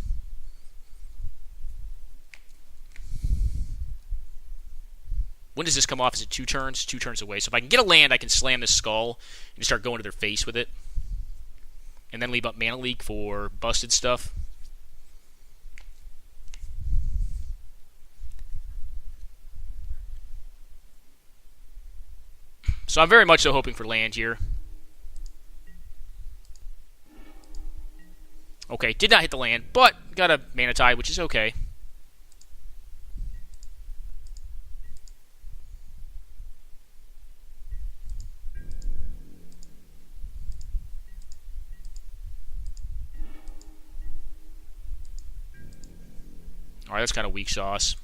When does this come off? Is it 2 turns? 2 turns away. So if I can get a land, I can slam this Skull and start going to their face with it. And then leave up Mana Leak for busted stuff. So I'm very much so hoping for land here. Okay, did not hit the land, but got a Mana Tide, which is okay. Alright, that's kind of weak sauce.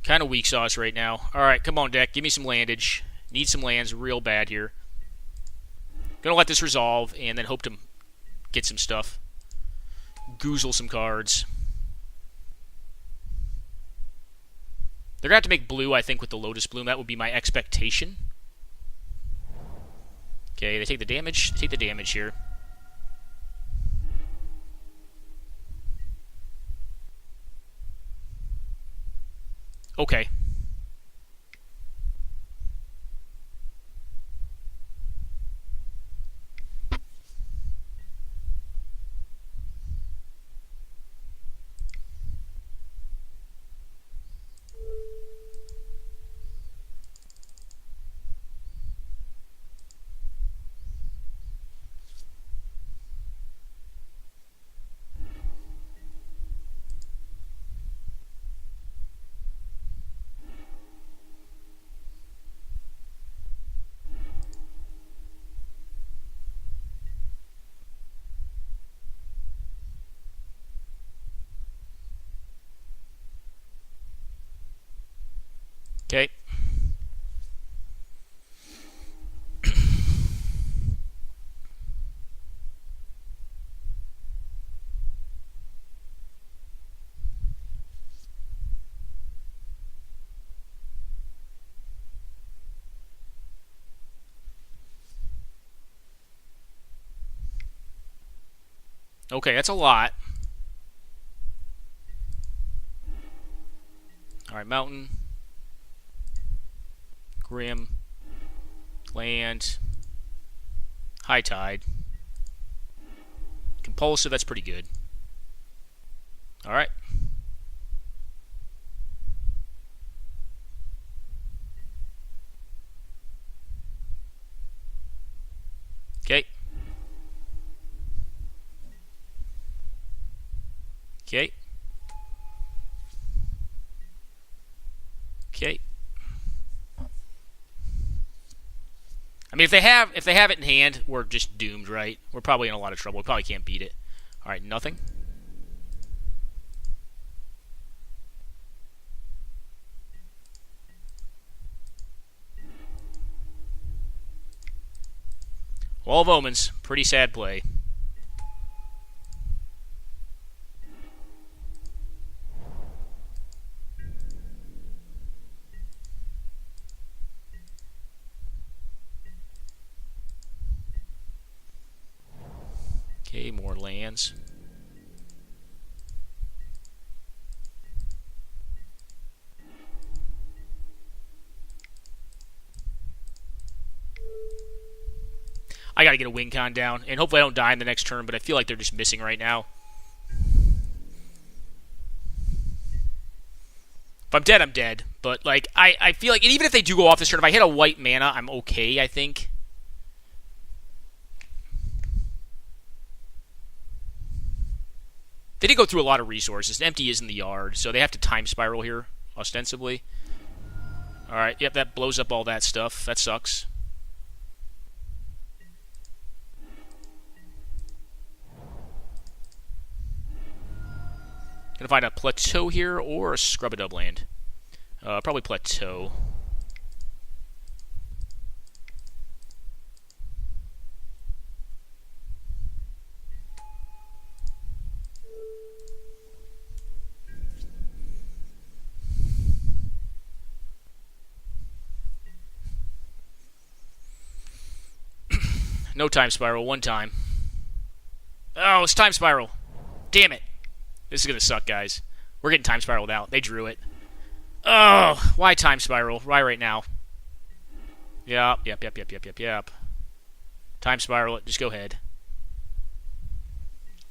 Kind of weak sauce right now. Alright, come on, deck. Give me some landage. Need some lands real bad here. Gonna let this resolve and then hope to get some stuff. Goozle some cards. They're gonna have to make blue, I think, with the Lotus Bloom. That would be my expectation. Okay, they take the damage. They take the damage here. Okay. Okay. Okay, that's a lot. Alright, Mountain. Grim. Land. High Tide. Compulsive, that's pretty good. Alright. Okay. Okay. Okay. I mean, if they have it in hand, we're just doomed, right? We're probably in a lot of trouble. We probably can't beat it. All right, nothing. Wall of Omens. Pretty sad play. Okay, more lands. I gotta get a win con down, and hopefully I don't die in the next turn, but I feel like they're just missing right now. If I'm dead, I'm dead. But, like, I feel like, even if they do go off this turn, if I hit a white mana, I'm okay, I think. They did go through a lot of resources. Empty is in the yard, so they have to time spiral here, ostensibly. Alright, yep, that blows up all that stuff. That sucks. Gonna find a Plateau here or a Scrub-a-Dub land. Probably Plateau. No time spiral, one time. Oh, it's time spiral. Damn it. This is going to suck, guys. We're getting time spiraled out. They drew it. Oh, why time spiral? Why right now? Yep. Time spiral it. Just go ahead.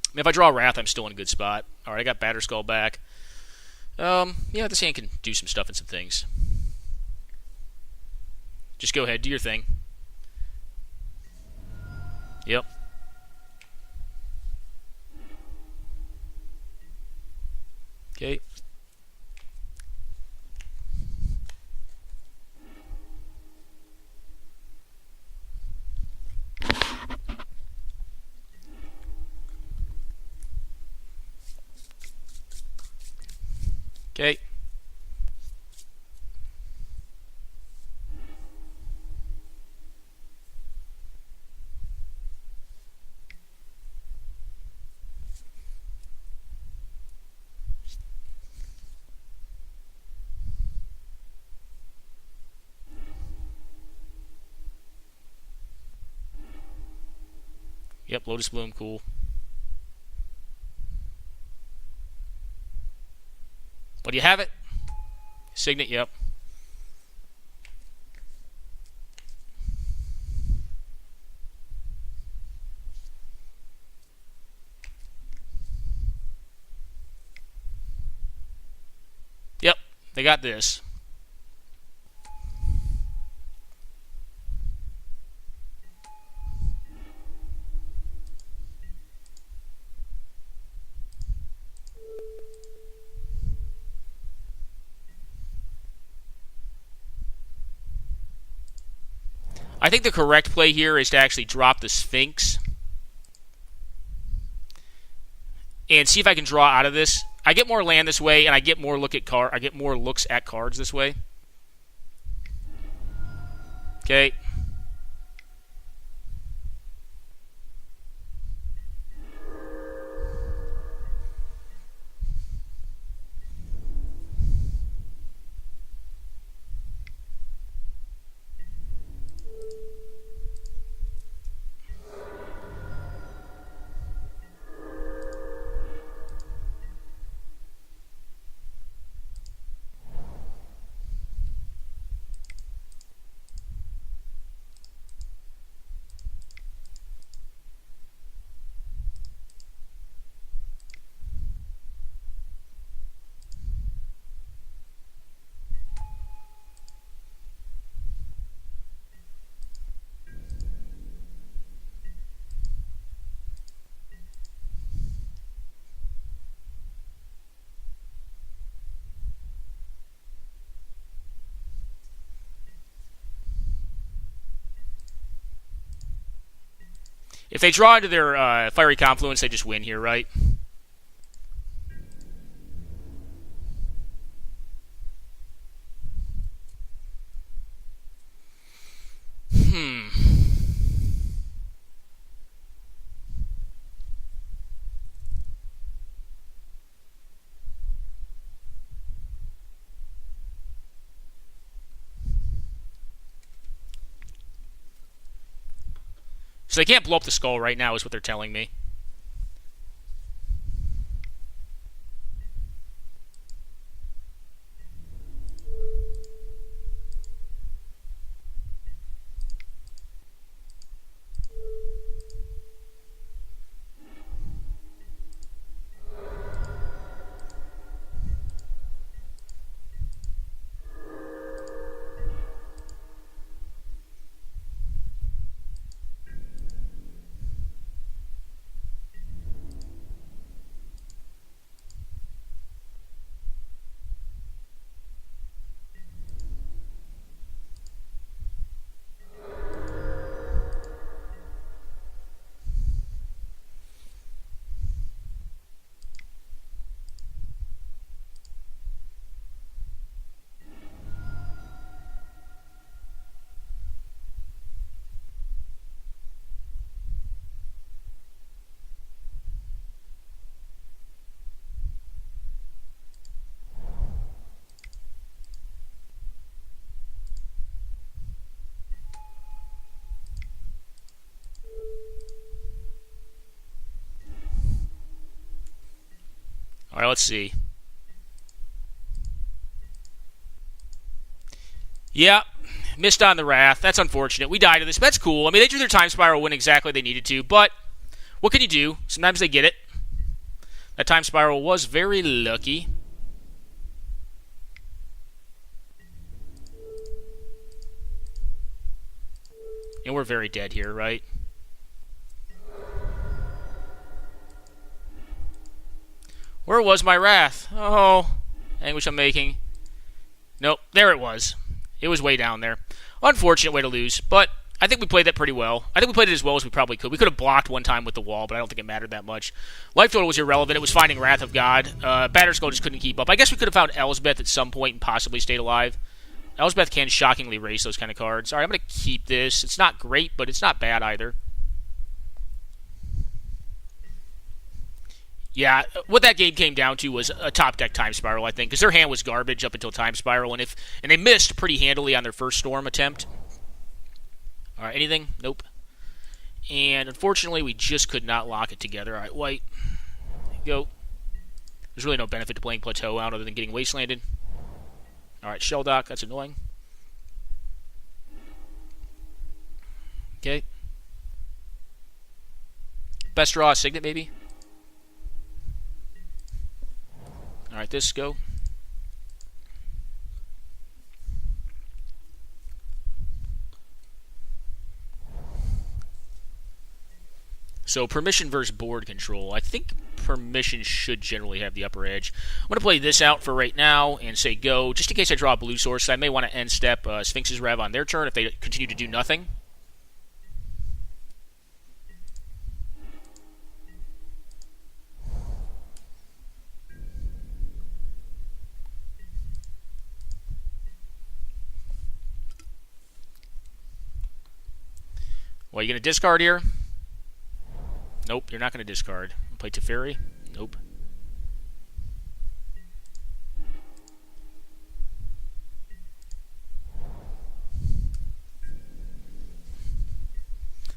I mean, if I draw Wrath, I'm still in a good spot. Alright, I got Batterskull back. Yeah, this hand can do some stuff and some things. Just go ahead, do your thing. Yep. Okay. Okay. Yep, Lotus Bloom, cool. What do you have it? Signet, yep. Yep, they got this. I think the correct play here is to actually drop the Sphinx and see if I can draw out of this. I get more land this way, and I get more I get more looks at cards this way. Okay. If they draw into their Fiery Confluence, they just win here, right? So they can't blow up the skull right now, is what they're telling me. All right, let's see. Yeah, missed on the Wrath. That's unfortunate. We died to this, but that's cool. I mean, they drew their Time Spiral when exactly they needed to, but what can you do? Sometimes they get it. That Time Spiral was very lucky. And we're very dead here, right? Where was my Wrath? Oh, anguish I'm making. Nope, there it was. It was way down there. Unfortunate way to lose, but I think we played that pretty well. I think we played it as well as we probably could. We could have blocked one time with the wall, but I don't think it mattered that much. Life total was irrelevant. It was finding Wrath of God. Batterskull just couldn't keep up. I guess we could have found Elsbeth at some point and possibly stayed alive. Elsbeth can shockingly race those kind of cards. All right, I'm going to keep this. It's not great, but it's not bad either. Yeah, what that game came down to was a top deck Time Spiral, I think, because their hand was garbage up until Time Spiral, and they missed pretty handily on their first Storm attempt. All right, anything? Nope. And unfortunately, we just could not lock it together. All right, white, go. There's really no benefit to playing Plateau out other than getting Wastelanded. All right, Shelldock, that's annoying. Okay. Best draw, Signet, maybe? All right, this go. So permission versus board control. I think permission should generally have the upper edge. I'm going to play this out for right now and say go, just in case I draw a blue source. I may want to end step Sphinx's Rev on their turn if they continue to do nothing. Well, you going to discard here? Nope, you're not going to discard. Play Teferi? Nope.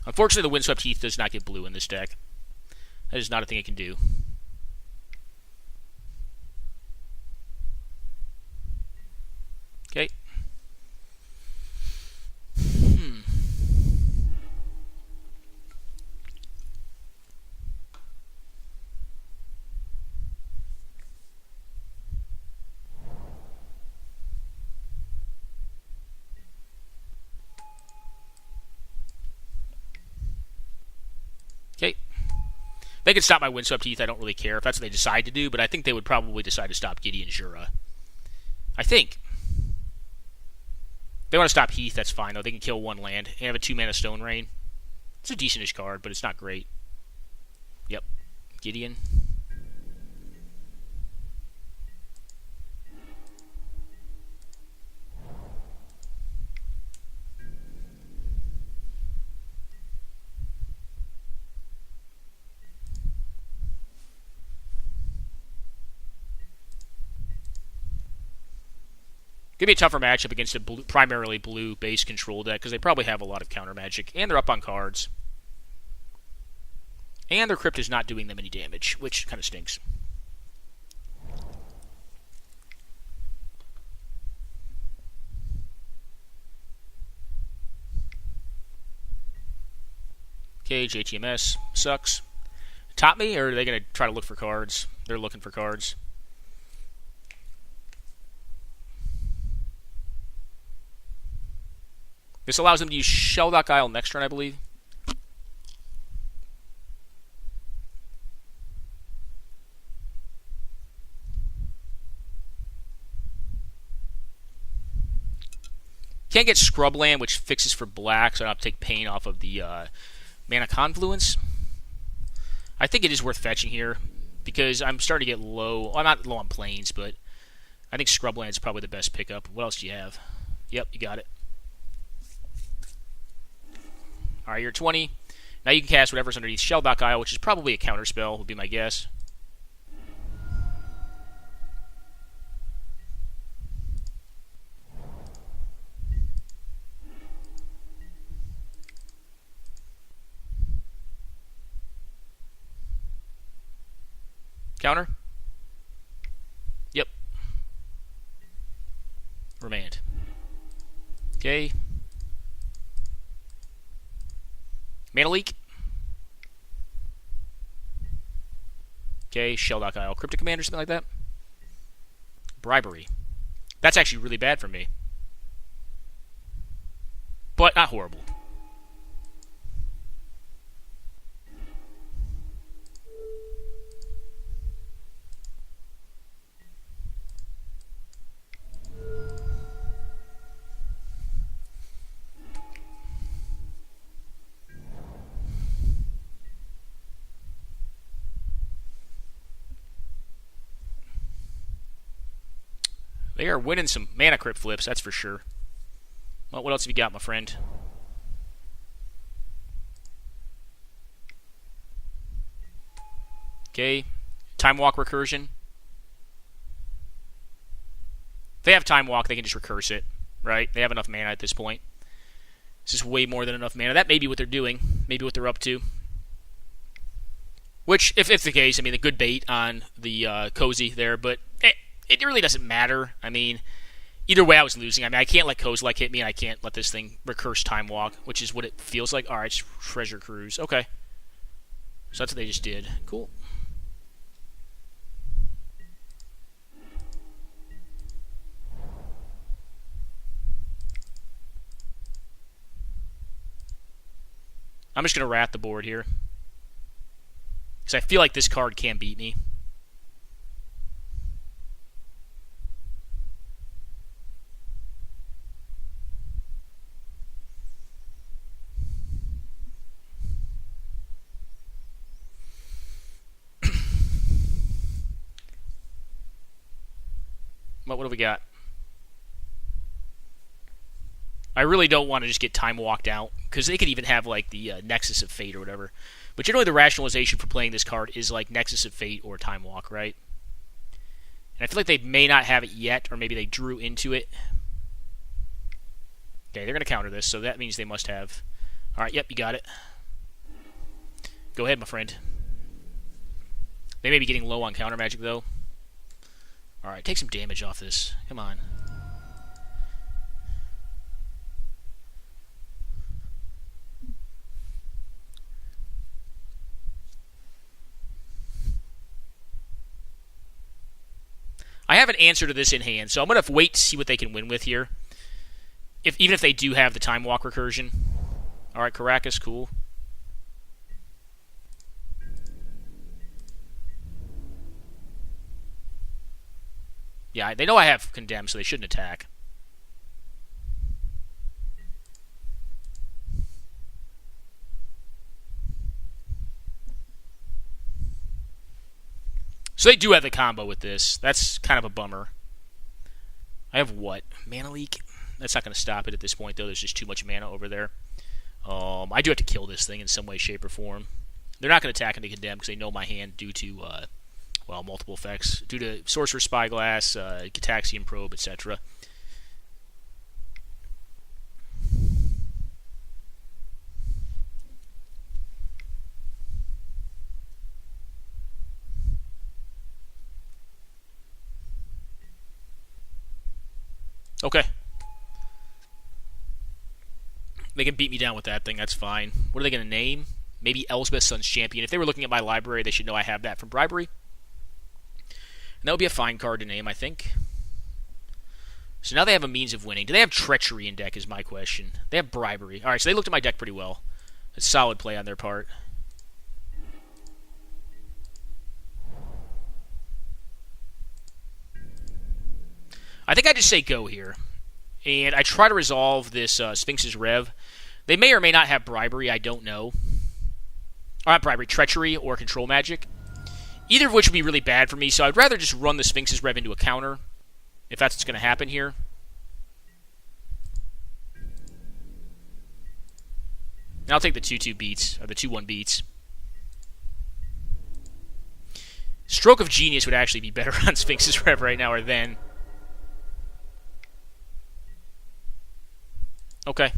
Unfortunately, the Windswept Heath does not get blue in this deck. That is not a thing it can do. Okay. Okay. They could stop my Windswept Heath. I don't really care if that's what they decide to do, but I think they would probably decide to stop Gideon Jura. I think. If they want to stop Heath, that's fine, though. They can kill one land and have a 2-mana Stone Rain. It's a decentish card, but it's not great. Yep. Gideon. Could be a tougher matchup against a primarily blue base control deck because they probably have a lot of counter magic and they're up on cards. And their crypt is not doing them any damage, which kind of stinks. Okay, JTMS sucks. Top me, or are they going to try to look for cards? They're looking for cards. This allows them to use Shelldock Isle next turn, I believe. Can't get Scrubland, which fixes for black, so I don't have to take pain off of the Mana Confluence. I think it is worth fetching here, because I'm starting to get low. Well, I'm not low on planes, but I think Scrubland is probably the best pickup. What else do you have? Yep, you got it. Alright, you're 20. Now you can cast whatever's underneath Shelldock Isle, which is probably a counterspell, would be my guess. Counter? Yep. Remand. Okay. Mana Leak. Okay, Shelldock Isle. Cryptic Command or something like that. Bribery. That's actually really bad for me. But not horrible. They are winning some mana crypt flips, that's for sure. Well, what else have you got, my friend? Okay. Time Walk Recursion. If they have Time Walk, they can just recurse it, right? They have enough mana at this point. This is way more than enough mana. That may be what they're doing. Maybe what they're up to. Which, if the case, I mean, a good bait on the Cozy there, but it really doesn't matter. I mean, either way I was losing. I mean, I can't let Kozilek hit me, and I can't let this thing recurse Time Walk, which is what it feels like. Alright, Treasure Cruise. Okay. So that's what they just did. Cool. I'm just going to rat the board here. Because I feel like this card can beat me. What have we got? I really don't want to just get Time Walked out, because they could even have like the Nexus of Fate or whatever. But generally the rationalization for playing this card is like Nexus of Fate or Time Walk, right? And I feel like they may not have it yet, or maybe they drew into it. Okay, they're going to counter this, so that means they must have. Alright, yep, you got it. Go ahead, my friend. They may be getting low on counter magic, though. Alright, take some damage off this. Come on. I have an answer to this in hand, so I'm going to wait to see what they can win with here. Even if they do have the Time Walk recursion. Alright, Karakas, cool. Yeah, they know I have Condemn, so they shouldn't attack. So they do have the combo with this. That's kind of a bummer. I have what? Mana Leak? That's not going to stop it at this point, though. There's just too much mana over there. I do have to kill this thing in some way, shape, or form. They're not going to attack into Condemn because they know my hand due to, well, multiple effects. Due to Sorcerer's Spyglass, Gitaxian Probe, etc. Okay. They can beat me down with that thing. That's fine. What are they going to name? Maybe Elsbeth's Son's Champion. If they were looking at my library, they should know I have that from Bribery. And that would be a fine card to name, I think. So now they have a means of winning. Do they have Treachery in deck is my question. They have Bribery. Alright, so they looked at my deck pretty well. It's solid play on their part. I think I just say go here. And I try to resolve this Sphinx's Rev. They may or may not have Bribery, I don't know. Or not Bribery, Treachery or Control Magic. Either of which would be really bad for me, so I'd rather just run the Sphinx's Rev into a counter, if that's what's going to happen here. And I'll take the 2-2 beats, or the 2-1 beats. Stroke of Genius would actually be better on Sphinx's Rev right now or then. Okay.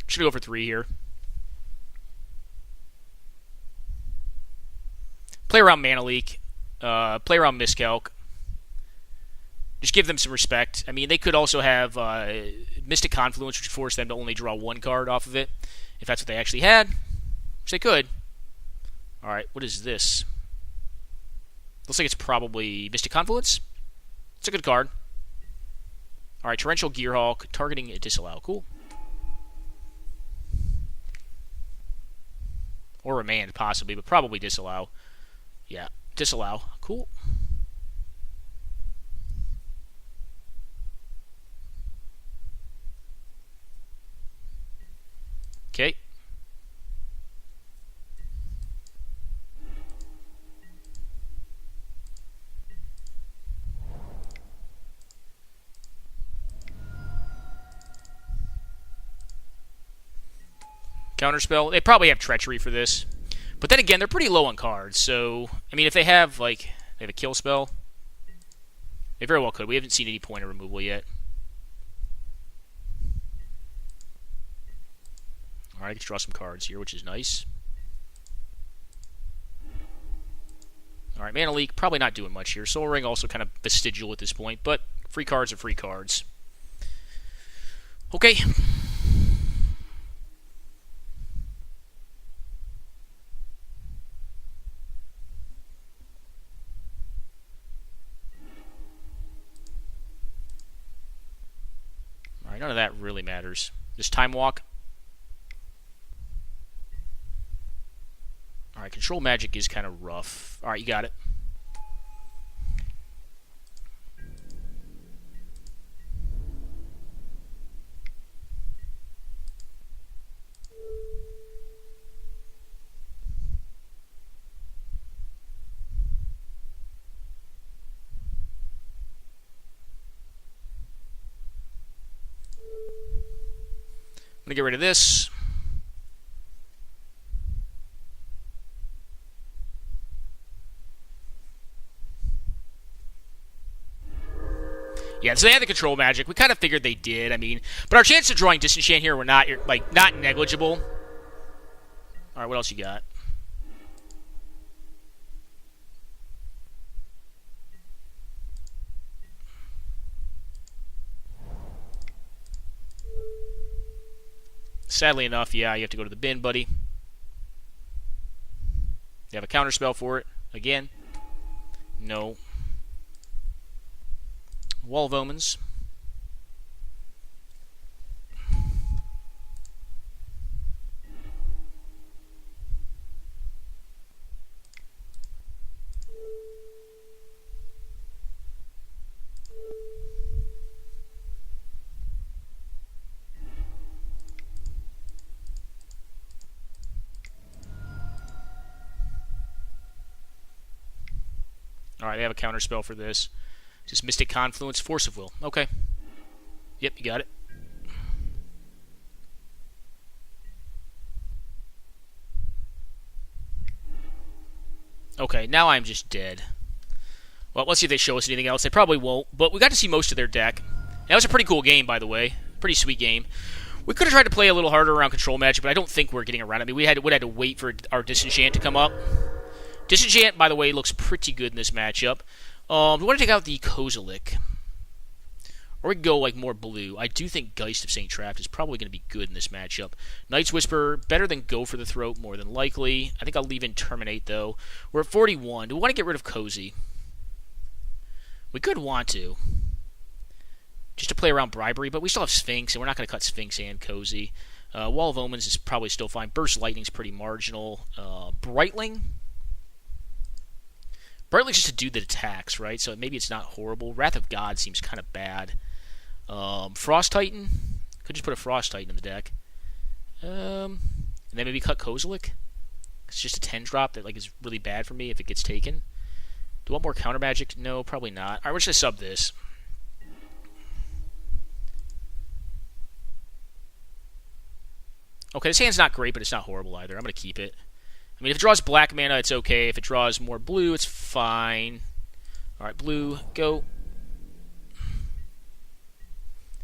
Should go for 3 here. Play around Mana Leak. Play around Miscalc. Just give them some respect. I mean, they could also have Mystic Confluence, which would force them to only draw 1 card off of it, if that's what they actually had. Which they could. Alright, what is this? Looks like it's probably Mystic Confluence. It's a good card. Alright, Torrential Gearhulk, targeting a Disallow. Cool. Or Remand, possibly, but probably Disallow. Yeah, Disallow. Cool. Okay. Counterspell. They probably have Treachery for this. But then again, they're pretty low on cards. So, I mean, if they have, like, they have a kill spell, they very well could. We haven't seen any point of removal yet. Alright, I get to draw some cards here, which is nice. Alright, Mana Leak, probably not doing much here. Soul Ring also kind of vestigial at this point, but free cards are free cards. Okay. Alright, none of that really matters. Just Time Walk. Alright, Control Magic is kind of rough. Alright, you got it. I'm going to get rid of this. Yeah, so they had the Control Magic. We kind of figured they did. I mean, but our chances of drawing Disenchant here were not negligible. All right, what else you got? Sadly enough, yeah, you have to go to the bin, buddy. You have a counterspell for it. Again. No. Wall of Omens. Alright, they have a counterspell for this. Just Mystic Confluence, Force of Will. Okay. Yep, you got it. Okay, now I'm just dead. Well, let's see if they show us anything else. They probably won't, but we got to see most of their deck. That was a pretty cool game, by the way. Pretty sweet game. We could have tried to play a little harder around control magic, but I don't think we're getting around it. I mean, we had to wait for our Disenchant to come up. Disenchant, by the way, looks pretty good in this matchup. We want to take out the Kozilek. Or we can go like more blue. I do think Geist of St. Trapt is probably going to be good in this matchup. Night's Whisper, better than Go for the Throat, more than likely. I think I'll leave in Terminate, though. We're at 41. Do we want to get rid of Cozy? We could want to. Just to play around Bribery, but we still have Sphinx, and we're not going to cut Sphinx and Cozy. Wall of Omens is probably still fine. Burst Lightning's pretty marginal. Brightling? Brightling's just a dude that attacks, right? So maybe it's not horrible. Wrath of God seems kind of bad. Frost Titan? Could just put a Frost Titan in the deck. And then maybe cut Kozilek? It's just a 10 drop that is really bad for me if it gets taken. Do I want more counter magic? No, probably not. Alright, we're just going to sub this. Okay, this hand's not great, but it's not horrible either. I'm going to keep it. I mean, if it draws black mana, it's okay. If it draws more blue, it's fine. Alright, blue, go.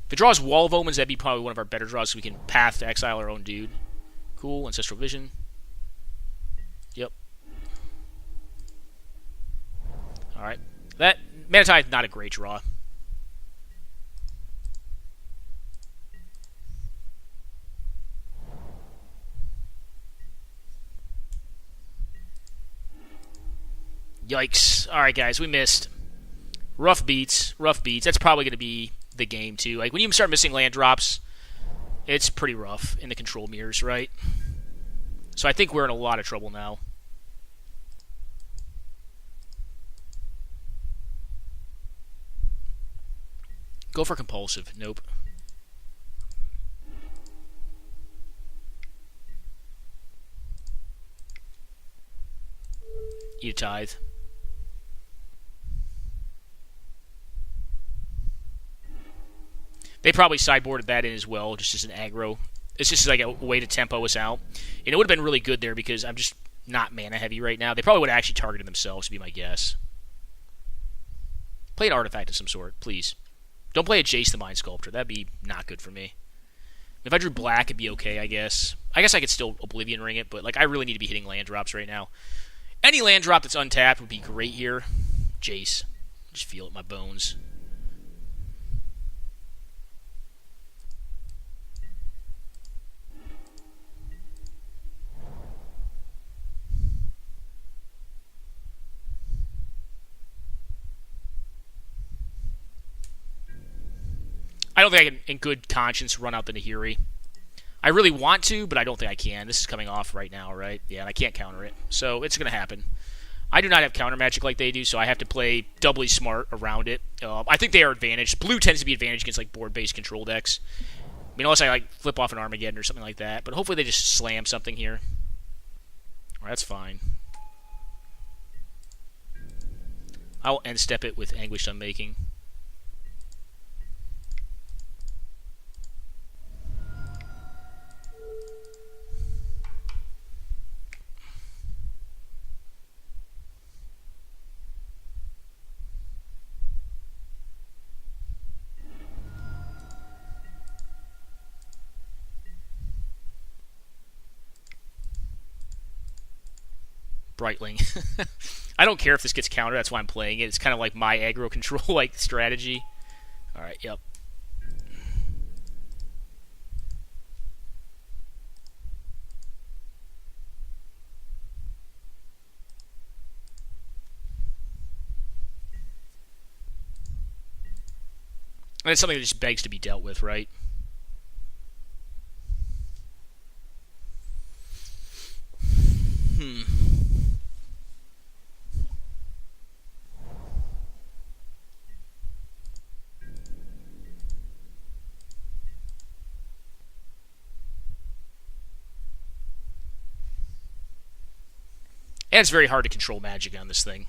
If it draws Wall of Omens, that'd be probably one of our better draws, so we can path to exile our own dude. Cool, Ancestral Vision. Yep. Alright. That Mana Tithe, not a great draw. Yikes. Alright, guys, we missed. Rough beats. Rough beats. That's probably going to be the game, too. Like, when you start missing land drops, it's pretty rough in the control mirrors, right? So I think we're in a lot of trouble now. Go for Compulsive. Nope. Eat a Tithe. They probably sideboarded that in as well, just as an aggro. It's just like a way to tempo us out. And it would have been really good there because I'm just not mana heavy right now. They probably would have actually targeted themselves, to be my guess. Play an artifact of some sort, please. Don't play a Jace the Mind Sculptor. That'd be not good for me. If I drew black, it'd be okay, I guess. I guess I could still Oblivion Ring it, but I really need to be hitting land drops right now. Any land drop that's untapped would be great here. Jace. Just feel it in my bones. I don't think I can, in good conscience, run out the Nahiri. I really want to, but I don't think I can. This is coming off right now, right? Yeah, and I can't counter it. So it's going to happen. I do not have counter magic like they do, so I have to play doubly smart around it. I think they are advantaged. Blue tends to be advantaged against board-based control decks. I mean, unless I flip off an Armageddon or something like that. But hopefully they just slam something here. All right, that's fine. I'll end step it with Anguished Unmaking. Brightling. I don't care if this gets countered. That's why I'm playing it. It's kind of like my aggro control strategy. All right, yep. And it's something that just begs to be dealt with, right? And it's very hard to control magic on this thing.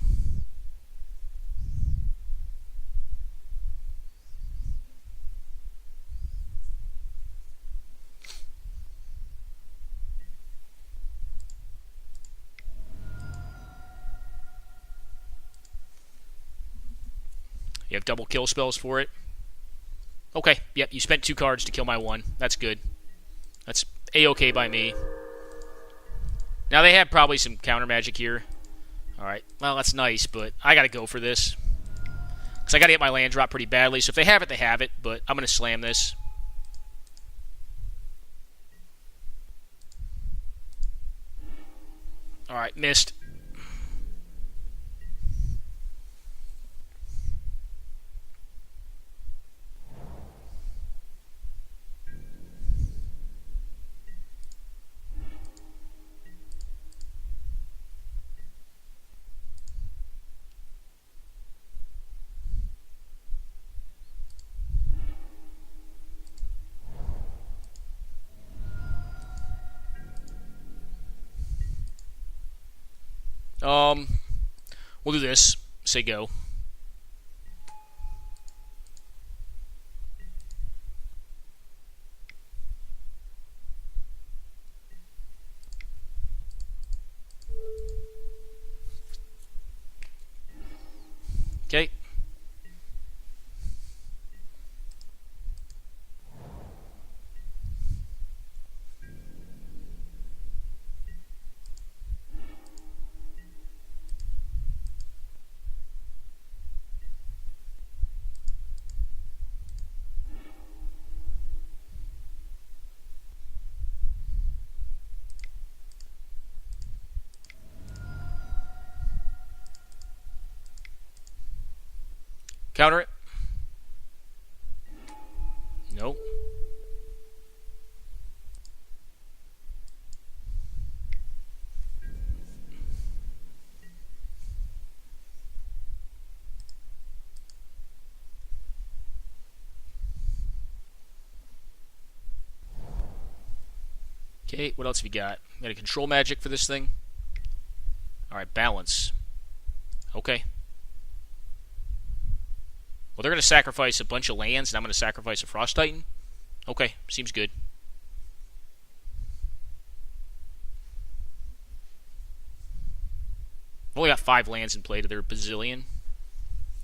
You have double kill spells for it. Okay, yep, you spent 2 cards to kill my 1. That's good. That's A-okay by me. Now, they have probably some counter magic here. Alright, well, that's nice, but I gotta go for this. Because I gotta get my land drop pretty badly, so if they have it, they have it, but I'm gonna slam this. Alright, missed. We'll do this. Say go. Okay. Counter it. Nope. Okay, what else have we got? We got a control magic for this thing. Alright, balance. Okay. Well, they're going to sacrifice a bunch of lands, and I'm going to sacrifice a Frost Titan? Okay, seems good. I've only got 5 lands in play to their bazillion.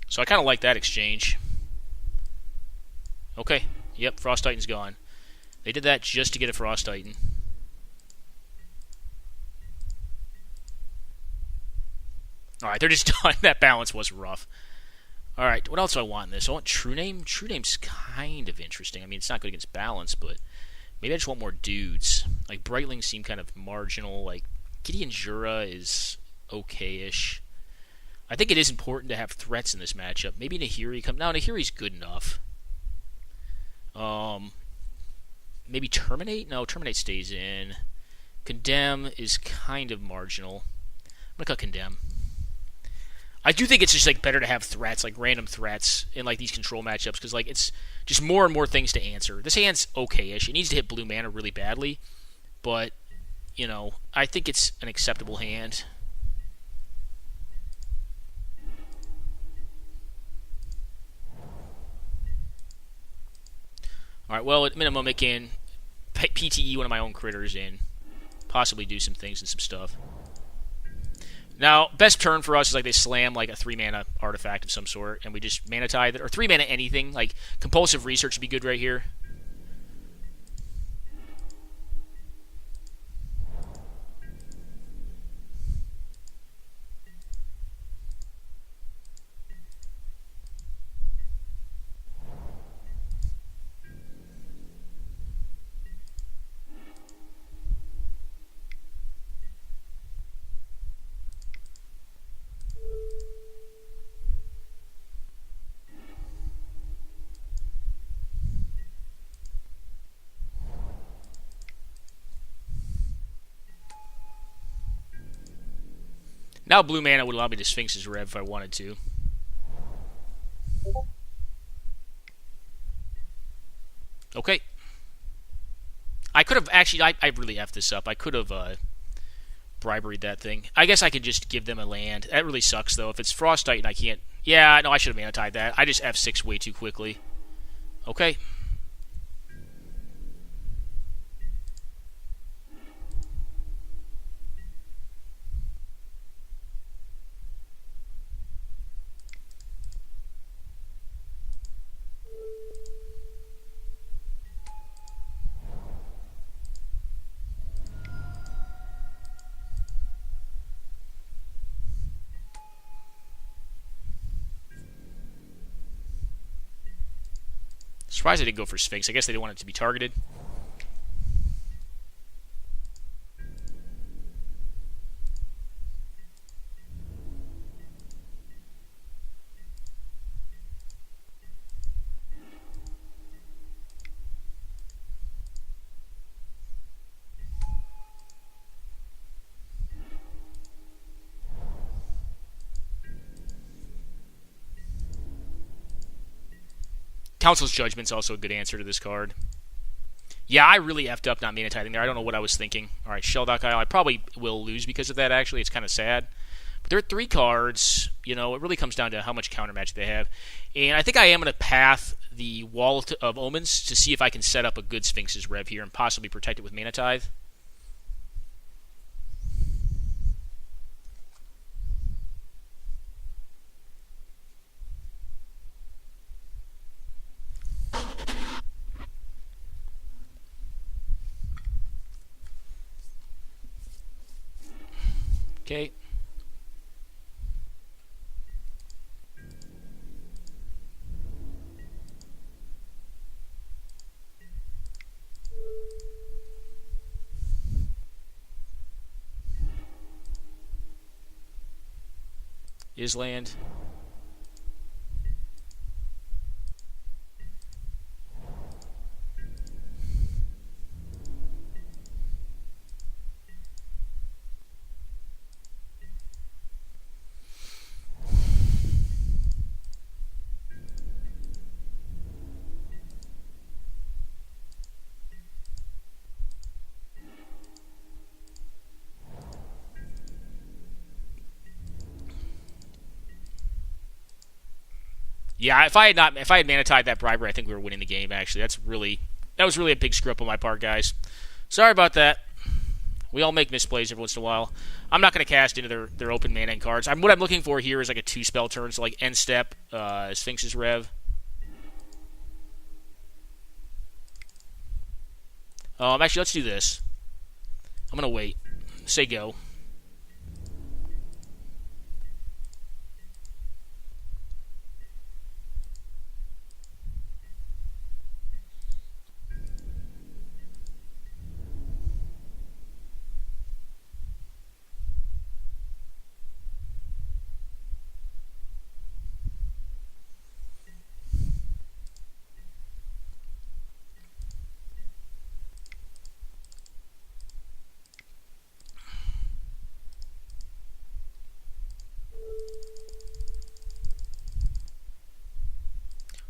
So I kind of like that exchange. Okay, yep, Frost Titan's gone. They did that just to get a Frost Titan. Alright, they're just done. That balance was rough. Alright, what else do I want in this? I want True Name. True Name's kind of interesting. I mean, it's not good against balance, but maybe I just want more dudes. Like, Brightlings seem kind of marginal. Like, Gideon Jura is okay-ish. I think it is important to have threats in this matchup. Maybe Nahiri comes... No, Nahiri's good enough. Maybe Terminate? No, Terminate stays in. Condemn is kind of marginal. I'm going to cut Condemn. I do think it's just like better to have threats, like random threats in like these control matchups, because like it's just more and more things to answer. This hand's okay-ish. It needs to hit blue mana really badly, but you know, I think it's an acceptable hand. All right. Well, at minimum, it can PTE one of my own critters and possibly do some things and some stuff. Now, best turn for us is like they slam like a 3-mana artifact of some sort, and we just mana tithe it, or 3-mana anything. Like Compulsive Research would be good right here. Now blue mana would allow me to Sphinx's Rev if I wanted to. Okay. I could have actually... I really effed this up. I could have briberied that thing. I guess I could just give them a land. That really sucks, though. If it's Frost Titan, I can't... Yeah, no, I should have mana tied that. I just F6 way too quickly. Okay. surprised they didn't go for Sphinx. I guess they didn't want it to be targeted. Council's Judgment's also a good answer to this card. Yeah, I really effed up not mana tithing there. I don't know what I was thinking. Alright, Shelldock Isle. I probably will lose because of that, actually. It's kind of sad. But there are 3 cards. You know, it really comes down to how much counter magic they have. And I think I am going to path the Wall of Omens to see if I can set up a good Sphinx's Rev here and possibly protect it with mana tithe. Okay. Island. Yeah, if I had mana tied that bribery, I think we were winning the game. Actually, that was really a big screw up on my part, guys. Sorry about that. We all make misplays every once in a while. I'm not going to cast into their open mana cards. What I'm looking for here is like a 2-spell turn, so like End Step, Sphinx's Rev. Actually, let's do this. I'm going to wait. Say go.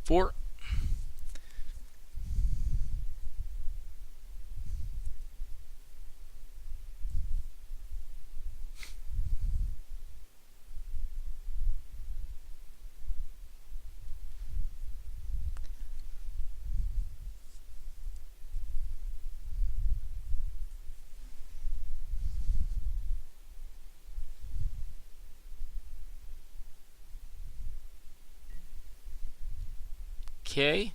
Four. Okay.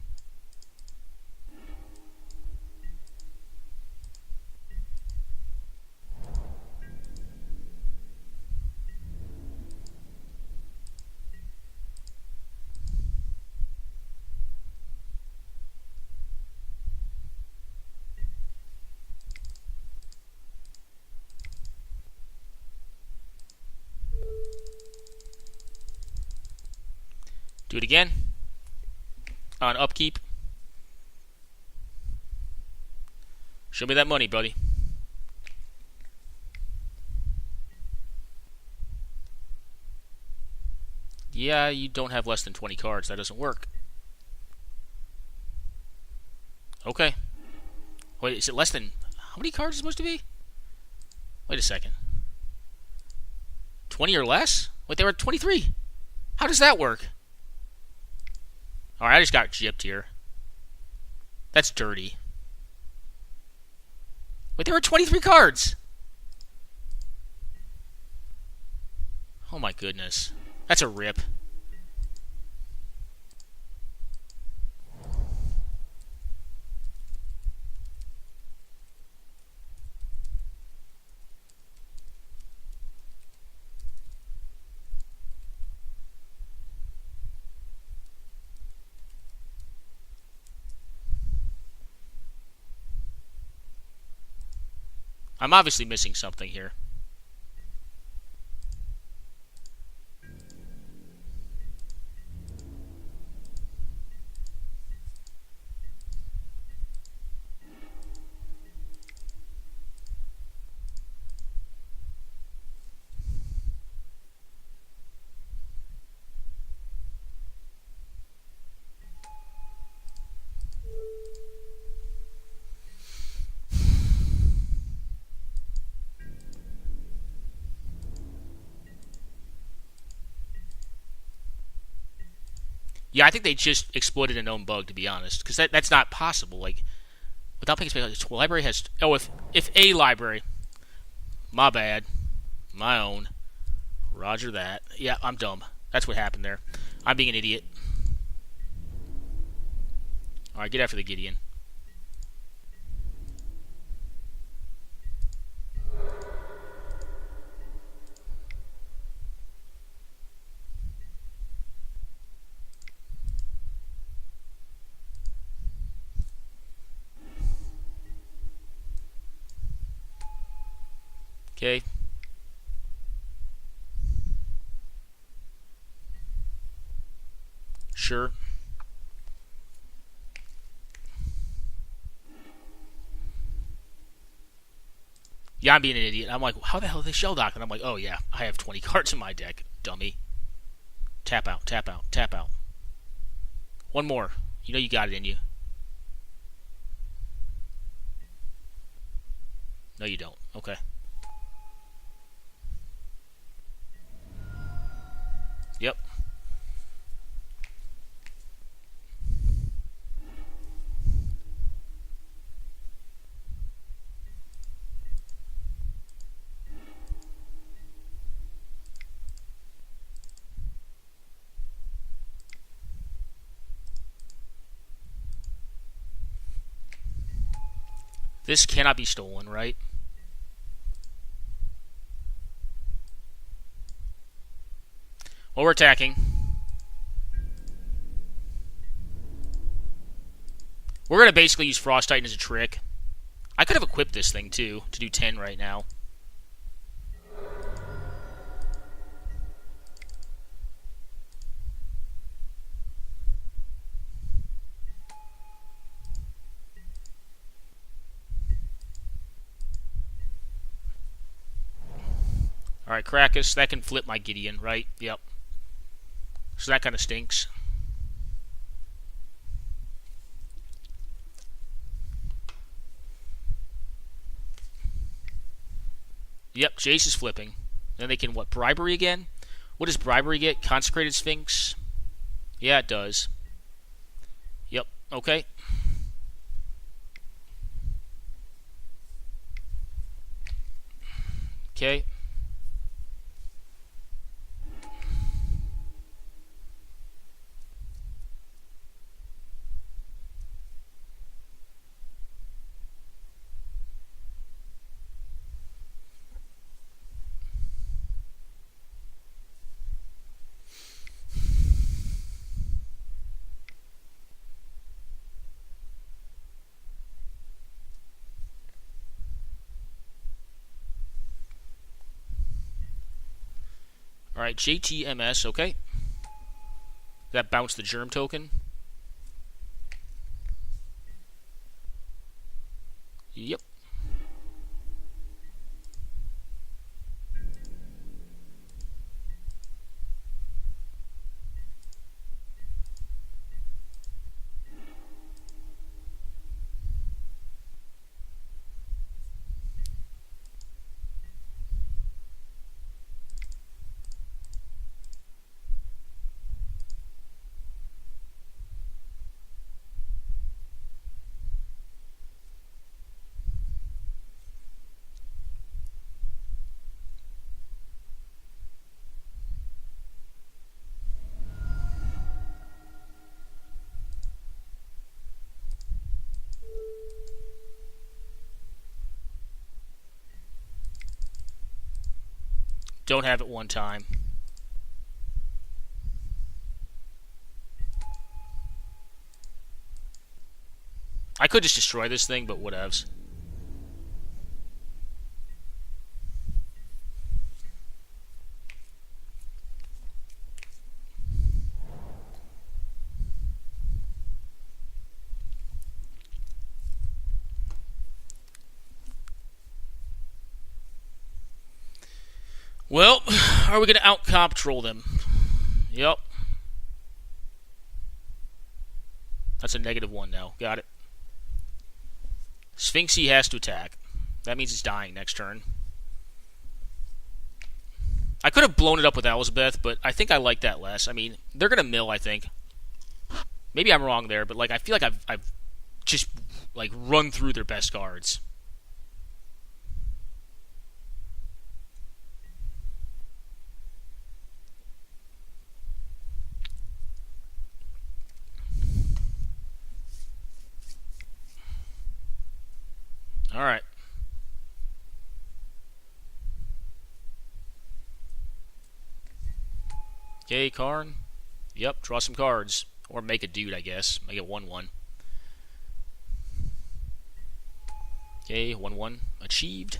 Do it again. On upkeep. Show me that money, buddy. Yeah, you don't have less than 20 cards. That doesn't work. Okay. Wait, is it less than... How many cards is it supposed to be? Wait a second. 20 or less? Wait, they were at 23. How does that work? Alright, I just got gypped here. That's dirty. Wait, there were 23 cards! Oh my goodness. That's a rip. I'm obviously missing something here. Yeah, I think they just exploited a known bug, to be honest, because that's not possible. Like, without paying space, the library has. Oh, if a library, my bad, my own. Roger that. Yeah, I'm dumb. That's what happened there. I'm being an idiot. All right, get after the Gideon. Okay. Sure. Yeah, I'm being an idiot. I'm like, how the hell are they shell dock? And I'm like, oh yeah, I have 20 cards in my deck, dummy. Tap out, tap out, tap out. One more. You know you got it in you. No, you don't. Okay. Yep. This cannot be stolen, right? Well, we're attacking. We're going to basically use Frost Titan as a trick. I could have equipped this thing, too, to do 10 right now. Alright, Krakus. That can flip my Gideon, right? Yep. So that kind of stinks. Yep, Jace is flipping. Then they can, what, bribery again? What does bribery get? Consecrated Sphinx? Yeah, it does. Yep, okay. Okay. Alright, JTMS, okay. That bounced the germ token. Yep. Don't have it one time. I could just destroy this thing, but whatevs. Well, are we going to out-comp troll them? Yep. That's a -1 now. Got it. Sphinxy has to attack. That means it's dying next turn. I could have blown it up with Elizabeth, but I think I like that less. I mean, they're going to mill, I think. Maybe I'm wrong there, but like I feel like I've just like run through their best cards. All right. Okay, Karn. Yep, draw some cards. Or make a dude, I guess. Make it 1-1. Okay, 1-1. Achieved.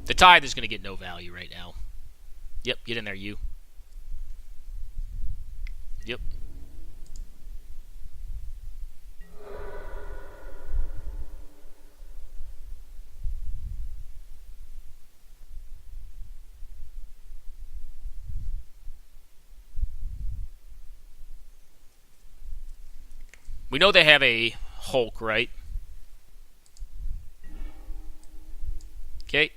The Tithe is going to get no value right now. Yep, get in there, you. Yep. We know they have a Hulk, right? Okay.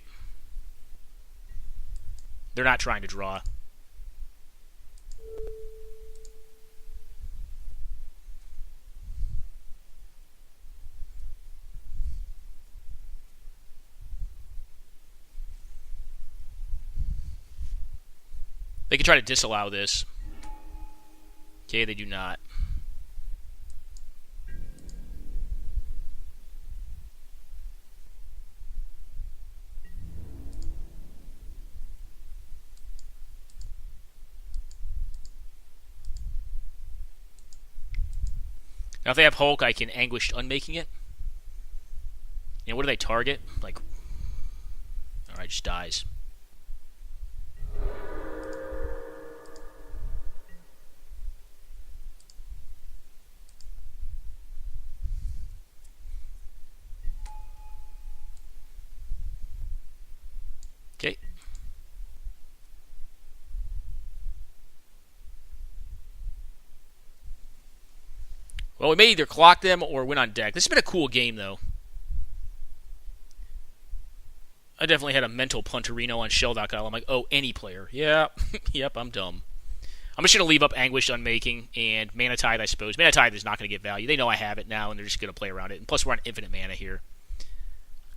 They're not trying to draw. They could try to disallow this. Okay, they do not. Now, if they have Hulk, I can Anguished Unmaking it. And what do they target? Like, alright, just dies. Okay. Well, we may either clock them or win on deck. This has been a cool game, though. I definitely had a mental punterino on Shell.com. I'm like, oh, any player. Yeah, yep, I'm dumb. I'm just going to leave up Anguished Unmaking and Mana Tithe, I suppose. Mana Tithe is not going to get value. They know I have it now, and they're just going to play around it. And plus, we're on infinite mana here.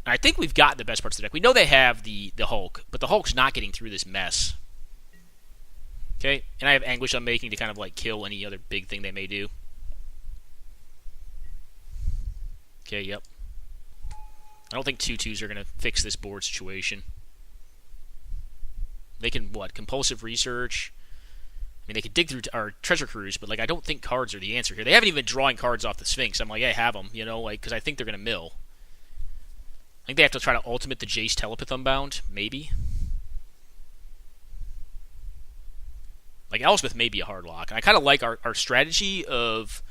And I think we've gotten the best parts of the deck. We know they have the Hulk, but the Hulk's not getting through this mess. Okay? And I have Anguished Unmaking to kind of like kill any other big thing they may do. Okay, yep. I don't think 2/2s are going to fix this board situation. They can, what, Compulsive Research? I mean, they could dig through our Treasure Cruise, but, like, I don't think cards are the answer here. They haven't even been drawing cards off the Sphinx. I'm like, yeah, have them, you know, like, because I think they're going to mill. I think they have to try to ultimate the Jace Telepith Unbound, maybe. Like, Elspeth may be a hard lock. And I kind of like our strategy of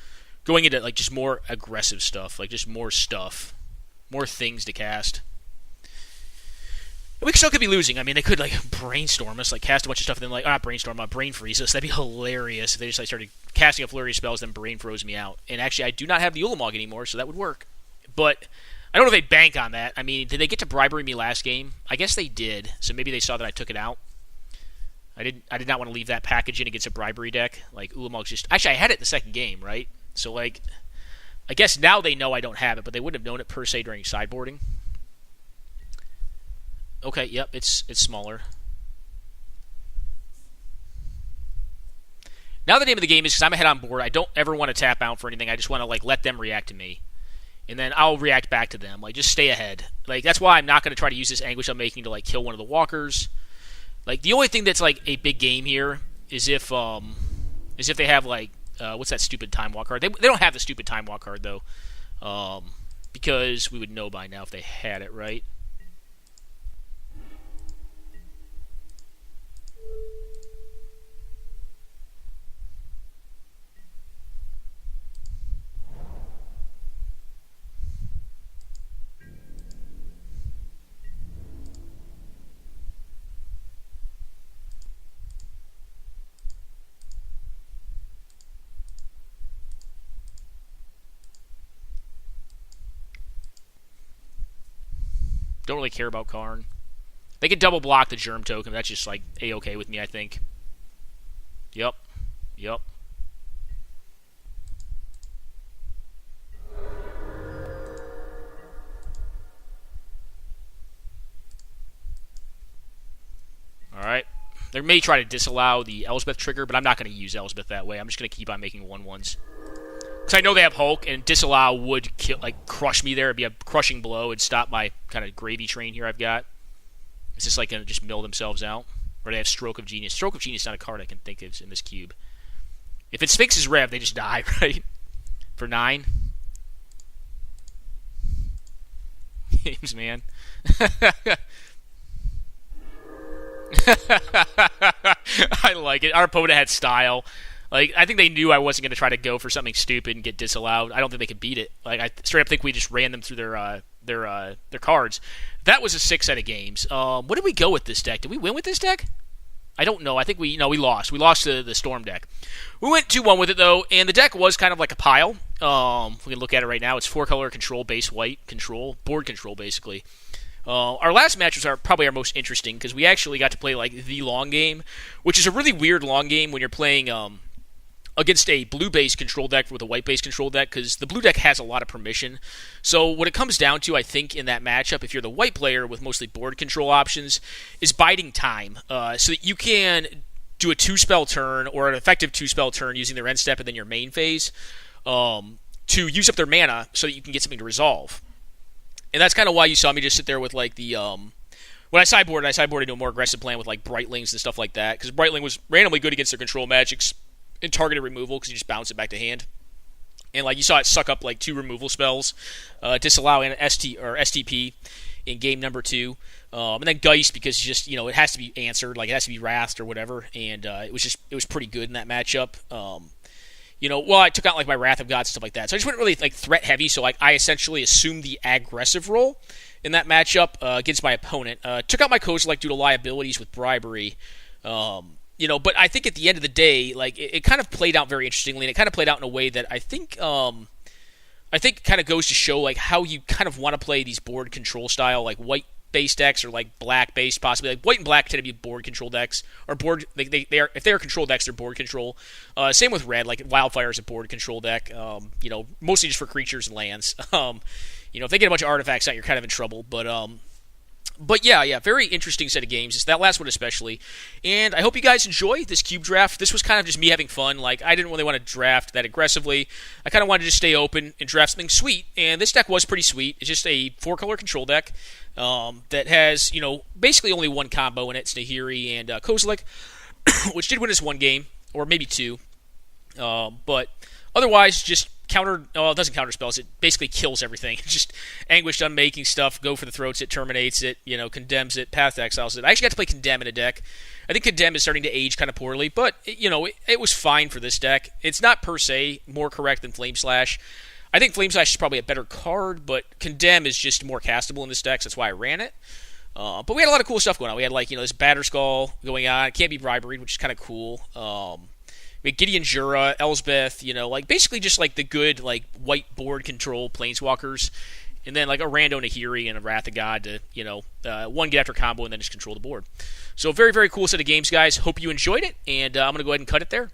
going into, like, just more aggressive stuff. Like, just more stuff. More things to cast. And we still could be losing. I mean, they could, like, brainstorm us, like, cast a bunch of stuff, and then, like, not brainstorm, brain freeze us. That'd be hilarious if they just, like, started casting a flurry of spells, then brain froze me out. And actually, I do not have the Ulamog anymore, so that would work. But I don't know if they bank on that. I mean, did they get to bribery me last game? I guess they did. So maybe they saw that I took it out. I did not want to leave that package in against a bribery deck. Like, Ulamog's just... Actually, I had it in the second game, right? So, like... I guess now they know I don't have it, but they wouldn't have known it per se during sideboarding. Okay, yep, it's smaller. Now the name of the game is because I'm ahead on board. I don't ever want to tap out for anything. I just want to like let them react to me, and then I'll react back to them. Like just stay ahead. Like that's why I'm not going to try to use this Anguish Unmaking to like kill one of the walkers. Like the only thing that's like a big game here is if they have like. What's that stupid Time Walk card? They don't have the stupid Time Walk card, though. Because we would know by now if they had it, right? Don't really care about Karn. They can double block the Germ token. That's just like A-okay with me, I think. Yep. Yep. Alright. They may try to disallow the Elspeth trigger, but I'm not going to use Elspeth that way. I'm just going to keep on making 1/1s. Because I know they have Hulk, and disallow would kill, like crush me there. It'd be a crushing blow. It'd stop my kind of gravy train here I've got. Is this like going to just mill themselves out? Or they have Stroke of Genius. Stroke of Genius is not a card I can think of in this cube. If it's Sphinx's Rev, they just die, right? For 9. Games, man. I like it. Our opponent had style. Like, I think they knew I wasn't going to try to go for something stupid and get disallowed. I don't think they could beat it. Like, I straight up think we just ran them through their cards. That was a 6 set of games. What did we go with this deck? Did we win with this deck? I don't know. I think we lost. We lost to the Storm deck. We went 2-1 with it, though, and the deck was kind of like a pile. We can look at it right now. It's 4-color control, base white control, board control, basically. Our last matches are probably our most interesting because we actually got to play like the long game, which is a really weird long game when you're playing against a blue-based control deck with a white-based control deck, because the blue deck has a lot of permission. So what it comes down to, I think, in that matchup, if you're the white player with mostly board control options, is biding time, so that you can do a 2-spell turn or an effective 2-spell turn using their end step and then your main phase to use up their mana so that you can get something to resolve. And that's kind of why you saw me just sit there with like the when I sideboarded into a more aggressive plan with like Brightlings and stuff like that, because Brightling was randomly good against their control magics and targeted removal because you just bounce it back to hand. And like you saw it suck up like 2 removal spells, disallow an STP in game number 2, and then Geist because just it has to be answered, like it has to be wrathed or whatever, and it was pretty good in that matchup. Well, I took out like my Wrath of Gods and stuff like that, so I just went really like threat heavy. So like I essentially assumed the aggressive role in that matchup against my opponent. Took out my Kozilek due to liabilities with bribery. But I think at the end of the day, like it kind of played out very interestingly, and it kind of played out in a way that I think kind of goes to show like how you kind of want to play these board control style like white-based decks or like black-based possibly. Like white and black tend to be board control decks or board. They are, if they are control decks, they're board control. Same with red, like Wildfire is a board control deck. Mostly just for creatures and lands. If they get a bunch of artifacts out, you're kind of in trouble. But yeah, very interesting set of games. It's that last one especially. And I hope you guys enjoy this cube draft. This was kind of just me having fun. Like, I didn't really want to draft that aggressively. I kind of wanted to just stay open and draft something sweet. And this deck was pretty sweet. It's just a 4-color control deck that has, basically only one combo in it. It's Nahiri and Kozilek, which did win us 1 game, or maybe 2. But otherwise, just it doesn't counter spells. It basically kills everything. It's just Anguished Unmaking stuff. Go for the throats. It terminates it. Condemns it. Path to Exiles it. I actually got to play Condemn in a deck. I think Condemn is starting to age kind of poorly, but it was fine for this deck. It's not per se more correct than Flame Slash. I think Flame Slash is probably a better card, but Condemn is just more castable in this deck, so that's why I ran it. But we had a lot of cool stuff going on. We had this Batterskull going on. It can't be bribery, which is kind of cool. We had Gideon Jura, Elsbeth, basically just like the good white board control planeswalkers, and then like a rando Nahiri and a Wrath of God to one get after combo and then just control the board. So very, very cool set of games, guys. Hope you enjoyed it, and I'm gonna go ahead and cut it there.